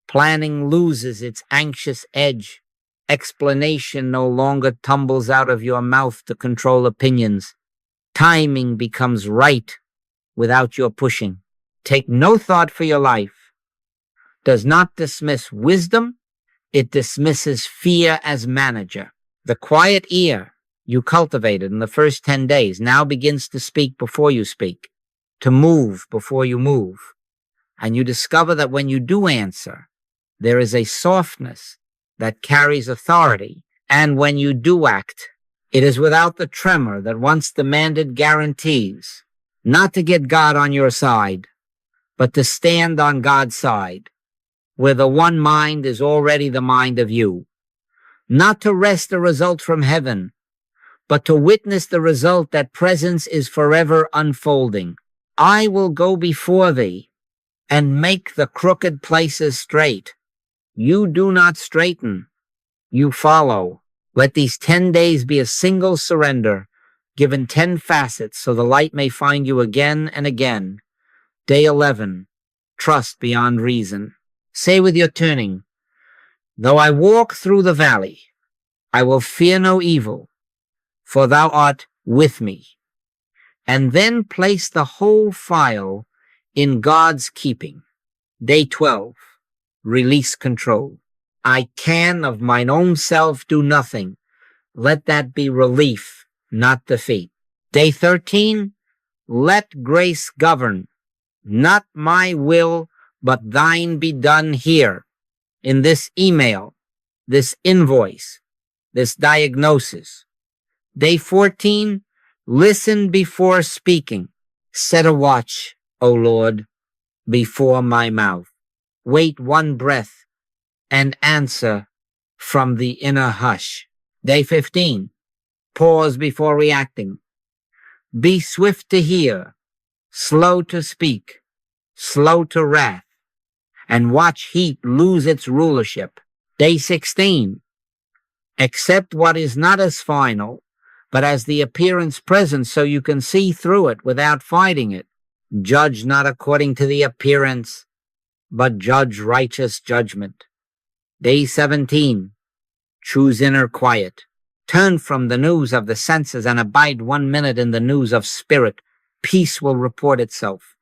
[SPEAKER 1] Planning loses its anxious edge. Explanation no longer tumbles out of your mouth to control opinions. Timing becomes right without your pushing. Take no thought for your life. Does not dismiss wisdom, it dismisses fear as manager. The quiet ear you cultivated in the first 10 days now begins to speak before you speak, to move before you move. And you discover that when you do answer, there is a softness that carries authority. And when you do act, it is without the tremor that once demanded guarantees, not to get God on your side, but to stand on God's side, where the one mind is already the mind of you. Not to wrest the result from heaven, but to witness the result that presence is forever unfolding. I will go before thee and make the crooked places straight. You do not straighten, you follow. Let these 10 days be a single surrender, given 10 facets so the light may find you again and again. Day 11, trust beyond reason. Say with your turning, though I walk through the valley, I will fear no evil, for thou art with me. And then place the whole file in God's keeping. Day 12, release control. I can of mine own self do nothing. Let that be relief, not defeat. Day 13, let grace govern. Not my will, but thine be done here, in this email, this invoice, this diagnosis. Day 14, listen before speaking. Set a watch, O Lord, before my mouth. Wait one breath and answer from the inner hush. Day 15, pause before reacting. Be swift to hear, slow to speak, slow to wrath, and watch heat lose its rulership. Day 16, accept what is not as final, but as the appearance present so you can see through it without fighting it. Judge not according to the appearance, but judge righteous judgment. Day 17, choose inner quiet. Turn from the news of the senses and abide 1 minute in the news of spirit. Peace will report itself.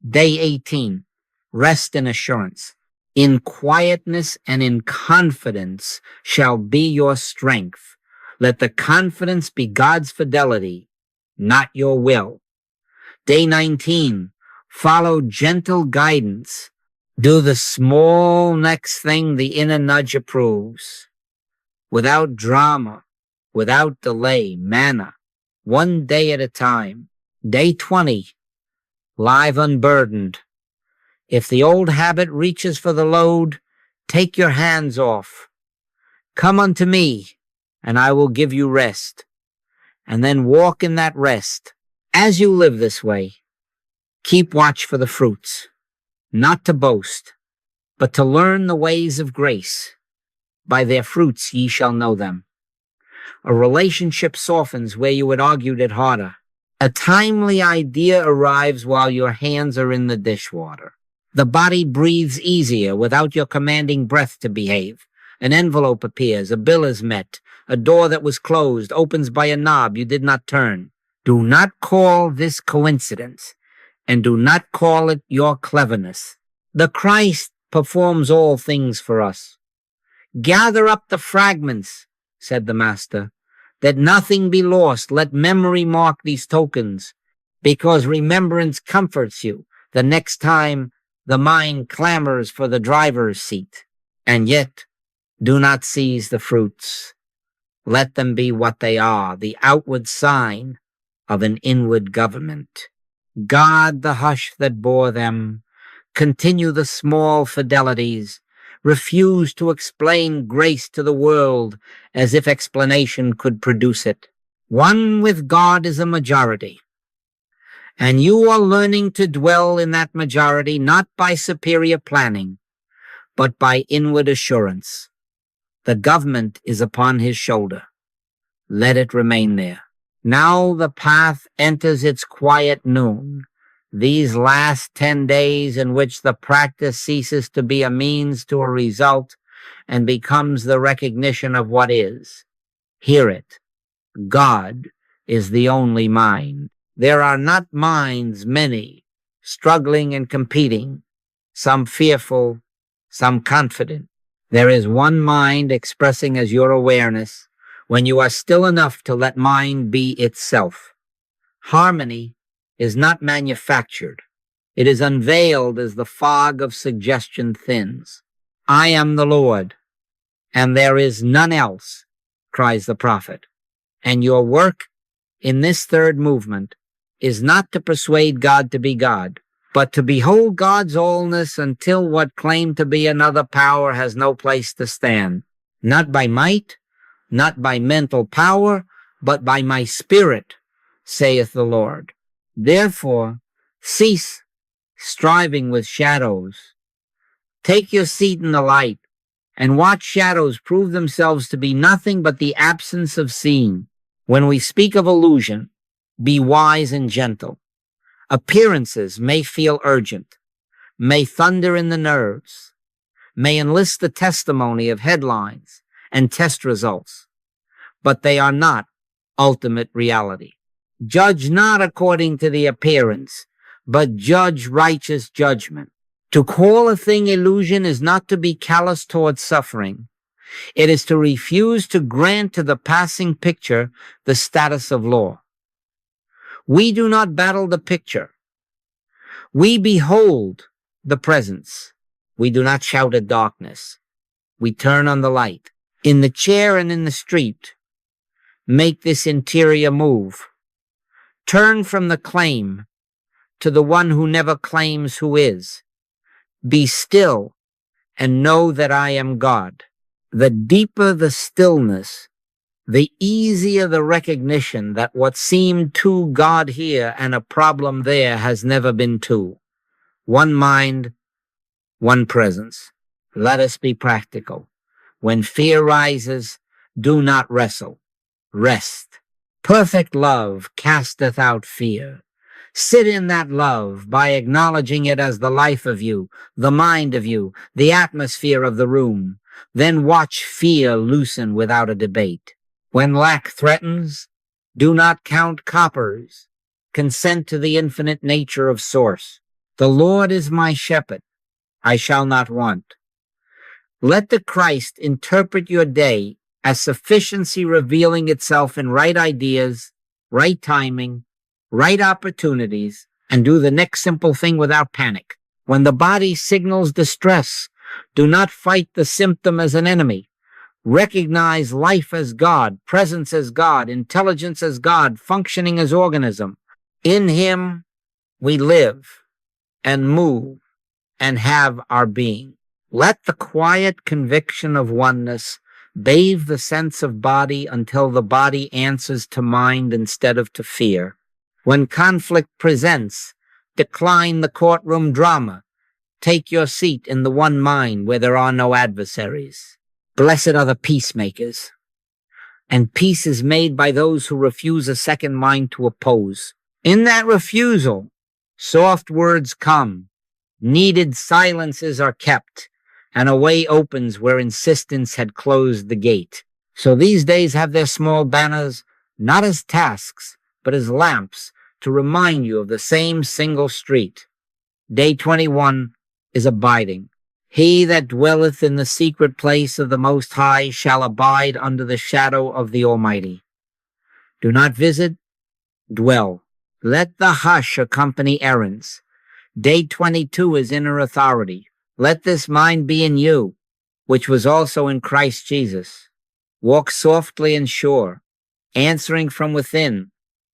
[SPEAKER 1] Day 18, rest in assurance. In quietness and in confidence shall be your strength. Let the confidence be God's fidelity, not your will. Day 19, follow gentle guidance. Do the small next thing the inner nudge approves. Without drama, without delay, manna, 1 day at a time. Day 20, live unburdened. If the old habit reaches for the load, take your hands off. Come unto me, and I will give you rest. And then walk in that rest. As you live this way, keep watch for the fruits, not to boast, but to learn the ways of grace. By their fruits ye shall know them. A relationship softens where you had argued it harder. A timely idea arrives while your hands are in the dishwater. The body breathes easier without your commanding breath to behave. An envelope appears, a bill is met, a door that was closed opens by a knob you did not turn. Do not call this coincidence, and do not call it your cleverness. The Christ performs all things for us. Gather up the fragments, said the Master, that nothing be lost. Let memory mark these tokens, because remembrance comforts you the next time the mind clamors for the driver's seat. And yet, do not seize the fruits. Let them be what they are, the outward sign of an inward government. Guard the hush that bore them. Continue the small fidelities. Refuse to explain grace to the world as if explanation could produce it. One with God is a majority, and you are learning to dwell in that majority not by superior planning, but by inward assurance. The government is upon his shoulder. Let it remain there. Now the path enters its quiet noon. These last 10 days in which the practice ceases to be a means to a result and becomes the recognition of what is. Hear it. God is the only mind. There are not minds many, struggling and competing, some fearful, some confident. There is one mind expressing as your awareness when you are still enough to let mind be itself. Harmony is not manufactured. It is unveiled as the fog of suggestion thins. I am the Lord, and there is none else, cries the prophet. And your work in this third movement is not to persuade God to be God, but to behold God's allness until what claimed to be another power has no place to stand. Not by might, not by mental power, but by my spirit, saith the Lord. Therefore, cease striving with shadows. Take your seat in the light and watch shadows prove themselves to be nothing but the absence of seeing. When we speak of illusion, be wise and gentle. Appearances may feel urgent, may thunder in the nerves, may enlist the testimony of headlines and test results, but they are not ultimate reality. Judge not according to the appearance, but judge righteous judgment. To call a thing illusion is not to be callous towards suffering. It is to refuse to grant to the passing picture the status of law. We do not battle the picture. We behold the presence. We do not shout at darkness. We turn on the light. In the chair and in the street, make this interior move. Turn from the claim to the one who never claims who is. Be still and know that I am God. The deeper the stillness, the easier the recognition that what seemed two God here and a problem there has never been two. One mind, one presence. Let us be practical. When fear rises, do not wrestle. Rest. Perfect love casteth out fear. Sit in that love by acknowledging it as the life of you, the mind of you, the atmosphere of the room. Then watch fear loosen without a debate. When lack threatens, do not count coppers. Consent to the infinite nature of source. The Lord is my shepherd. I shall not want. Let the Christ interpret your day as sufficiency revealing itself in right ideas, right timing, right opportunities, and do the next simple thing without panic. When the body signals distress, do not fight the symptom as an enemy. Recognize life as God, presence as God, intelligence as God, functioning as organism. In Him, we live and move and have our being. Let the quiet conviction of oneness bathe the sense of body until the body answers to mind instead of to fear. When conflict presents, decline the courtroom drama. Take your seat in the one mind where there are no adversaries. Blessed are the peacemakers, and peace is made by those who refuse a second mind to oppose. In that refusal, soft words come, needed silences are kept, and a way opens where insistence had closed the gate. So these days have their small banners, not as tasks, but as lamps to remind you of the same single street. Day 21 is abiding. He that dwelleth in the secret place of the Most High shall abide under the shadow of the Almighty. Do not visit, dwell. Let the hush accompany errands. Day 22 is inner authority. Let this mind be in you, which was also in Christ Jesus. Walk softly and sure, answering from within,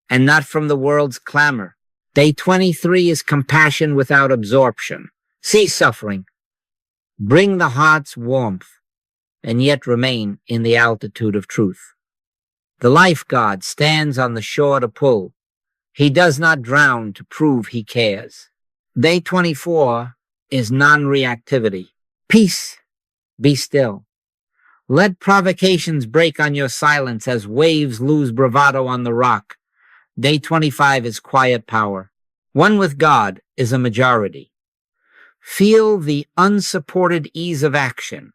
[SPEAKER 1] and not from the world's clamor. Day 23 is compassion without absorption. See suffering. Bring the heart's warmth, and yet remain in the altitude of truth. The life god stands on the shore to pull. He does not drown to prove he cares. Day 24 is non-reactivity. Peace, be still. Let provocations break on your silence as waves lose bravado on the rock. Day 25 is quiet power. One with God is a majority. Feel the unsupported ease of action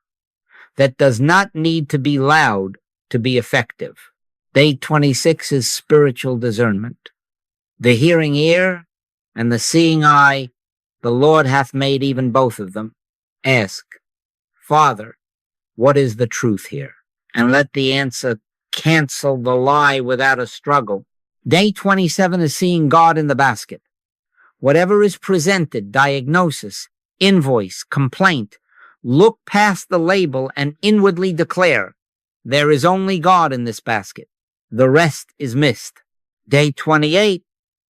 [SPEAKER 1] that does not need to be loud to be effective. Day 26 is spiritual discernment. The hearing ear and the seeing eye, the Lord hath made even both of them. Ask, Father, what is the truth here? And let the answer cancel the lie without a struggle. Day 27 is seeing God in the basket. Whatever is presented, diagnosis, invoice, complaint, look past the label and inwardly declare, there is only God in this basket. The rest is missed. Day 28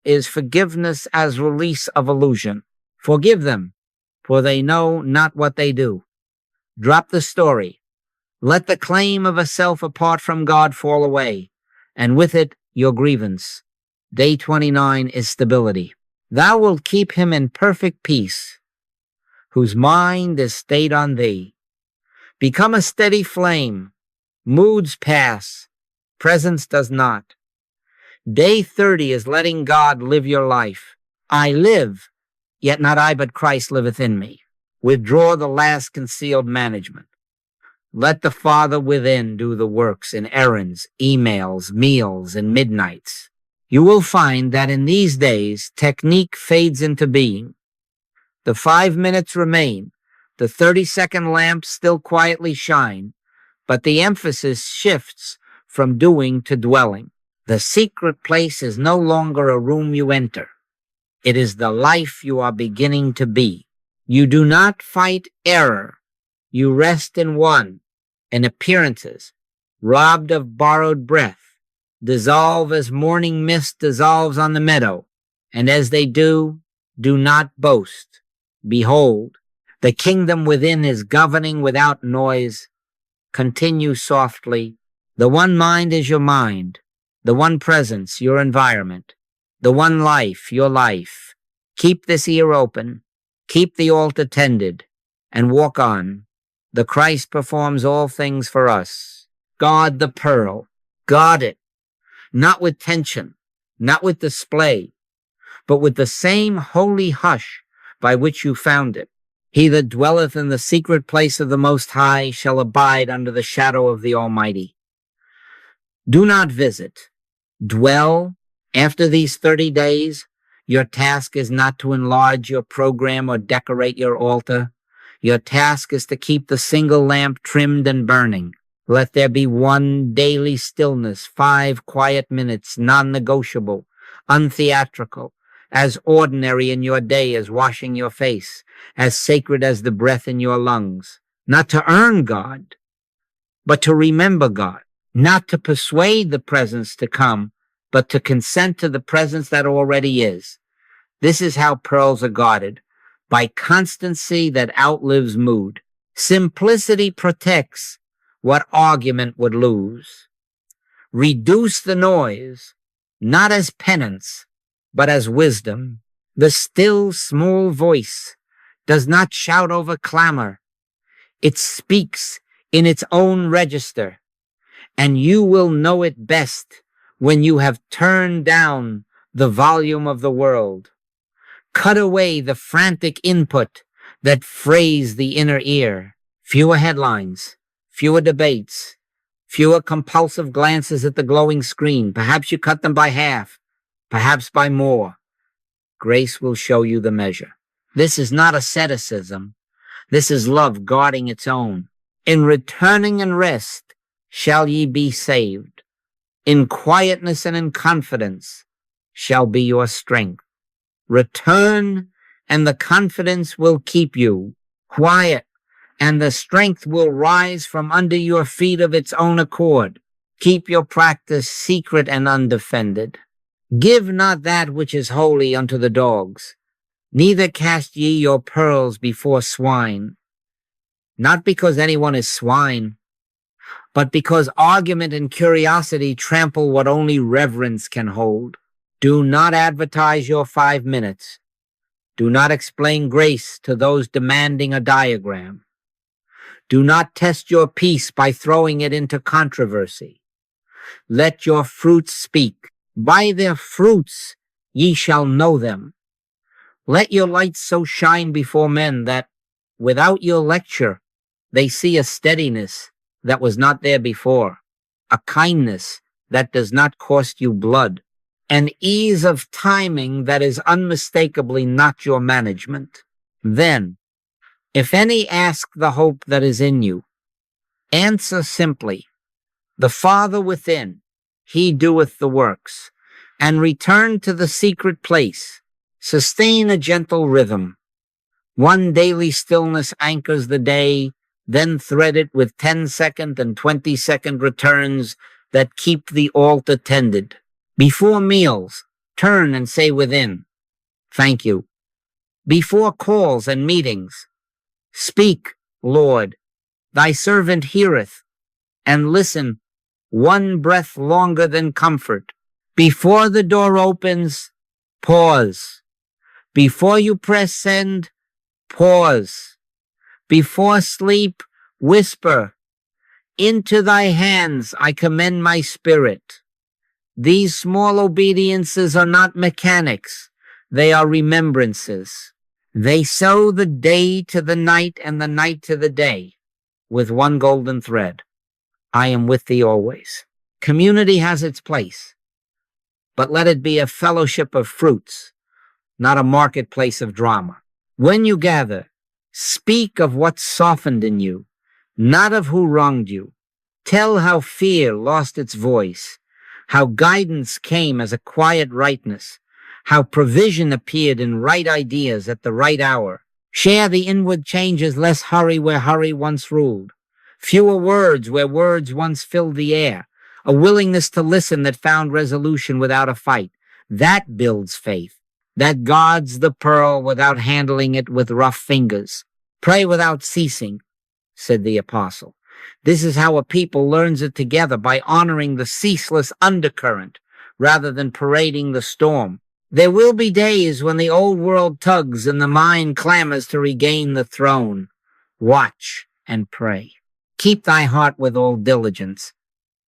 [SPEAKER 1] is forgiveness as release of illusion. Forgive them, for they know not what they do. Drop the story. Let the claim of a self apart from God fall away, and with it your grievance. Day 29 is stability. Thou wilt keep him in perfect peace, whose mind is stayed on thee. Become a steady flame. Moods pass. Presence does not. Day 30 is letting God live your life. I live, yet not I, but Christ liveth in me. Withdraw the last concealed management. Let the Father within do the works in errands, emails, meals, and midnights. You will find that in these days, technique fades into being. The 5 minutes remain. The 30-second lamps still quietly shine, but the emphasis shifts from doing to dwelling. The secret place is no longer a room you enter. It is the life you are beginning to be. You do not fight error. You rest in one, and appearances, robbed of borrowed breath, dissolve as morning mist dissolves on the meadow, and as they do not boast. Behold, the kingdom within is governing without noise. Continue softly. The one mind is your mind. The one presence, your environment. The one life, your life. Keep this ear open. Keep the altar tended, and walk on. The Christ performs all things for us. Guard the pearl. Guard it. Not with tension, not with display, but with the same holy hush by which you found it. He that dwelleth in the secret place of the Most High shall abide under the shadow of the Almighty. Do not visit. Dwell. After these 30 days, your task is not to enlarge your program or decorate your altar. Your task is to keep the single lamp trimmed and burning. Let there be one daily stillness, 5 quiet minutes, non-negotiable, untheatrical, as ordinary in your day as washing your face, as sacred as the breath in your lungs. Not to earn God, but to remember God. Not to persuade the presence to come, but to consent to the presence that already is. This is how pearls are guarded, by constancy that outlives mood. Simplicity protects what argument would lose. Reduce the noise, not as penance, but as wisdom. The still, small voice does not shout over clamor. It speaks in its own register, and you will know it best when you have turned down the volume of the world. Cut away the frantic input that frays the inner ear. Fewer headlines, fewer debates, fewer compulsive glances at the glowing screen. Perhaps you cut them by half, perhaps by more. Grace will show you the measure. This is not asceticism. This is love guarding its own. In returning and rest shall ye be saved. In quietness and in confidence shall be your strength. Return, and the confidence will keep you quiet, and the strength will rise from under your feet of its own accord. Keep your practice secret and undefended. Give not that which is holy unto the dogs, neither cast ye your pearls before swine. Not because anyone is swine, but because argument and curiosity trample what only reverence can hold. Do not advertise your 5 minutes. Do not explain grace to those demanding a diagram. Do not test your peace by throwing it into controversy. Let your fruits speak. By their fruits ye shall know them. Let your light so shine before men that, without your lecture, they see a steadiness that was not there before, a kindness that does not cost you blood, an ease of timing that is unmistakably not your management. Then, if any ask the hope that is in you, answer simply, the Father within, he doeth the works, and return to the secret place. Sustain a gentle rhythm. One daily stillness anchors the day, then thread it with 10-second and 20-second returns that keep the altar tended. Before meals, turn and say within, thank you. Before calls and meetings, speak, Lord, thy servant heareth, and listen one breath longer than comfort. Before the door opens, pause. Before you press send, pause. Before sleep, whisper, into thy hands I commend my spirit. These small obediences are not mechanics. They are remembrances. They sew the day to the night and the night to the day with one golden thread. I am with thee always. Community has its place, but let it be a fellowship of fruits, not a marketplace of drama. When you gather, speak of what softened in you, not of who wronged you. Tell how fear lost its voice, how guidance came as a quiet rightness, how provision appeared in right ideas at the right hour. Share the inward changes, less hurry where hurry once ruled, fewer words where words once filled the air, a willingness to listen that found resolution without a fight. That builds faith. That guards the pearl without handling it with rough fingers. Pray without ceasing, said the apostle. This is how a people learns it together, by honoring the ceaseless undercurrent rather than parading the storm. There will be days when the old world tugs and the mind clamors to regain the throne. Watch and pray. Keep thy heart with all diligence,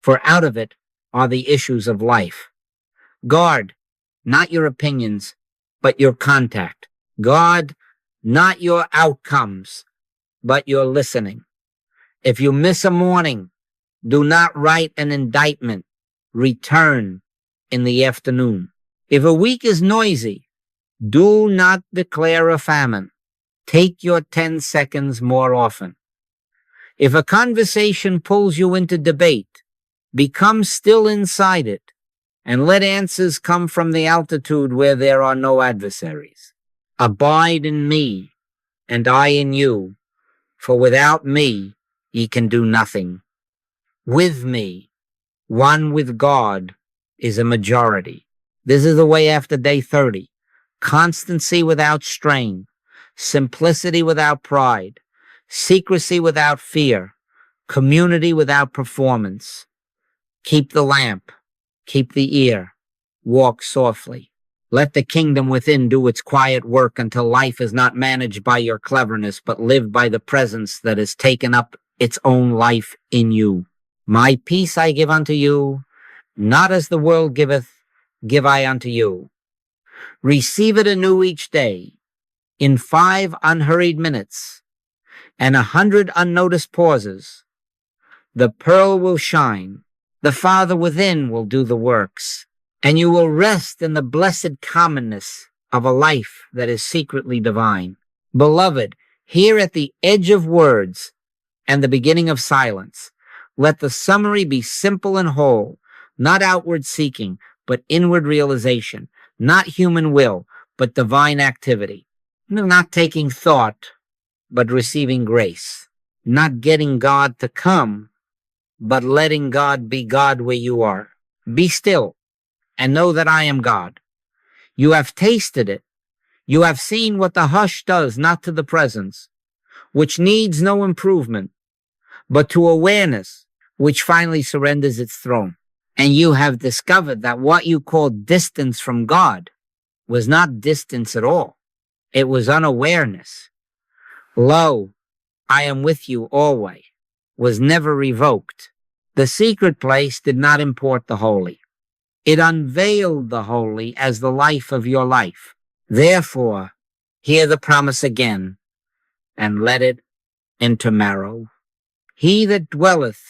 [SPEAKER 1] for out of it are the issues of life. Guard not your opinions, but your contact. Guard not your outcomes, but your listening. If you miss a morning, do not write an indictment. Return in the afternoon. If a week is noisy, do not declare a famine. Take your 10 seconds more often. If a conversation pulls you into debate, become still inside it and let answers come from the altitude where there are no adversaries. Abide in me, and I in you, for without me ye can do nothing. With me, one with God, is a majority. This is the way after day 30. Constancy without strain, simplicity without pride, secrecy without fear, community without performance. Keep the lamp, keep the ear, walk softly. Let the kingdom within do its quiet work until life is not managed by your cleverness, but lived by the presence that has taken up its own life in you. My peace I give unto you, not as the world giveth, give I unto you. Receive it anew each day, in 5 unhurried minutes, and 100 unnoticed pauses. The pearl will shine, the Father within will do the works, and you will rest in the blessed commonness of a life that is secretly divine. Beloved, here at the edge of words and the beginning of silence, let the summary be simple and whole. not outward seeking, but inward realization, not human will, but divine activity, not taking thought, but receiving grace, not getting God to come, but letting God be God where you are. Be still and know that I am God. You have tasted it. You have seen what the hush does, not to the presence, which needs no improvement, but to awareness, which finally surrenders its throne. And you have discovered that what you call distance from God was not distance at all. It was unawareness. Lo, I am with you always, was never revoked. The secret place did not import the holy. It unveiled the holy as the life of your life. Therefore, hear the promise again, and let it enter marrow. He that dwelleth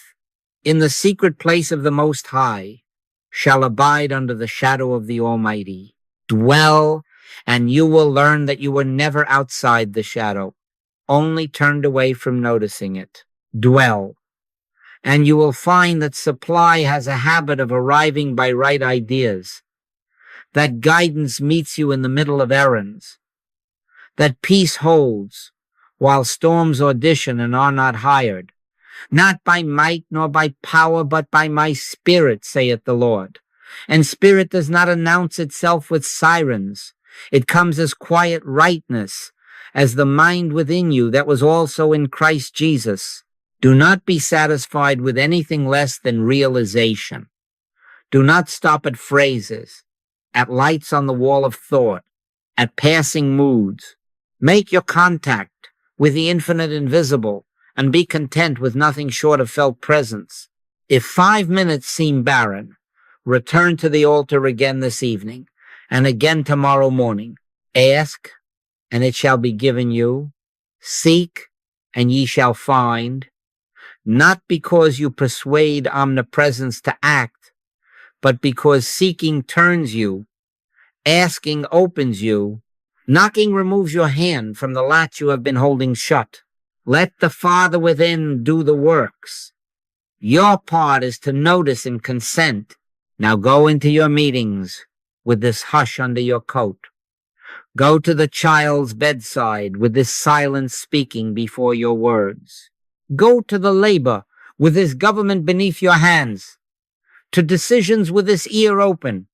[SPEAKER 1] in the secret place of the Most High shall abide under the shadow of the Almighty. Dwell, and you will learn that you were never outside the shadow, only turned away from noticing it. Dwell, and you will find that supply has a habit of arriving by right ideas, that guidance meets you in the middle of errands, that peace holds while storms audition and are not hired, not by might nor by power, but by my spirit, saith the Lord. And spirit does not announce itself with sirens. It comes as quiet rightness, as the mind within you that was also in Christ Jesus. Do not be satisfied with anything less than realization. Do not stop at phrases, at lights on the wall of thought, at passing moods. Make your contact with the infinite invisible and be content with nothing short of felt presence. If 5 minutes seem barren, return to the altar again this evening and again tomorrow morning. Ask, and it shall be given you. Seek, and ye shall find. Not because you persuade omnipresence to act, but because seeking turns you, asking opens you, knocking removes your hand from the latch you have been holding shut. Let the Father within do the works. Your part is to notice and consent. Now go into your meetings with this hush under your coat. Go to the child's bedside with this silence speaking before your words. Go to the labor with this government beneath your hands, to decisions with this ear open,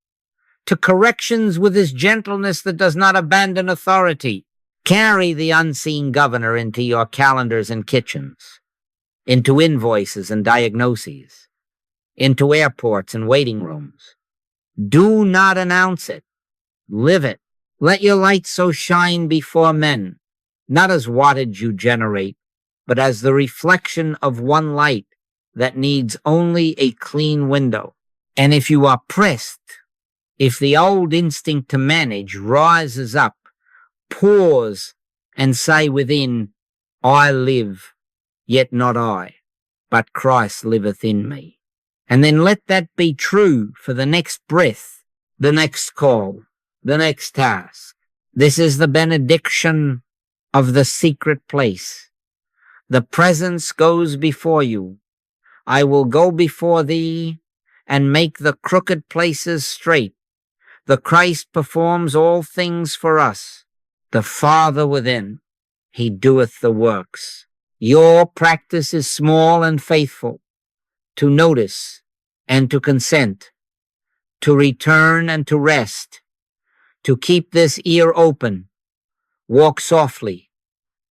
[SPEAKER 1] to corrections with this gentleness that does not abandon authority. Carry the unseen governor into your calendars and kitchens, into invoices and diagnoses, into airports and waiting rooms. Do not announce it. Live it. Let your light so shine before men, not as wattage you generate, but as the reflection of one light that needs only a clean window. And if you are pressed, if the old instinct to manage rises up, pause and say within, I live, yet not I, but Christ liveth in me. And then let that be true for the next breath, the next call, the next task. This is the benediction of the secret place. The presence goes before you. I will go before thee and make the crooked places straight. The Christ performs all things for us. The Father within, he doeth the works. Your practice is small and faithful, to notice and to consent, to return and to rest, to keep this ear open, walk softly,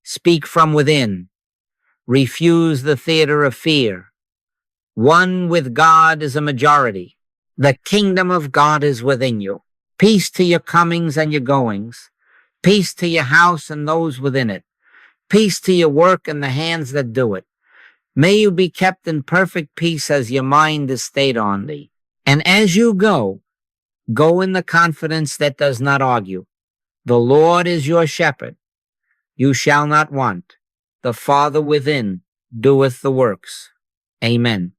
[SPEAKER 1] speak from within, refuse the theater of fear. One with God is a majority. The kingdom of God is within you. Peace to your comings and your goings. Peace to your house and those within it. Peace to your work and the hands that do it. May you be kept in perfect peace as your mind is stayed on thee. And as you go, go in the confidence that does not argue. The Lord is your shepherd. You shall not want. The Father within doeth the works. Amen.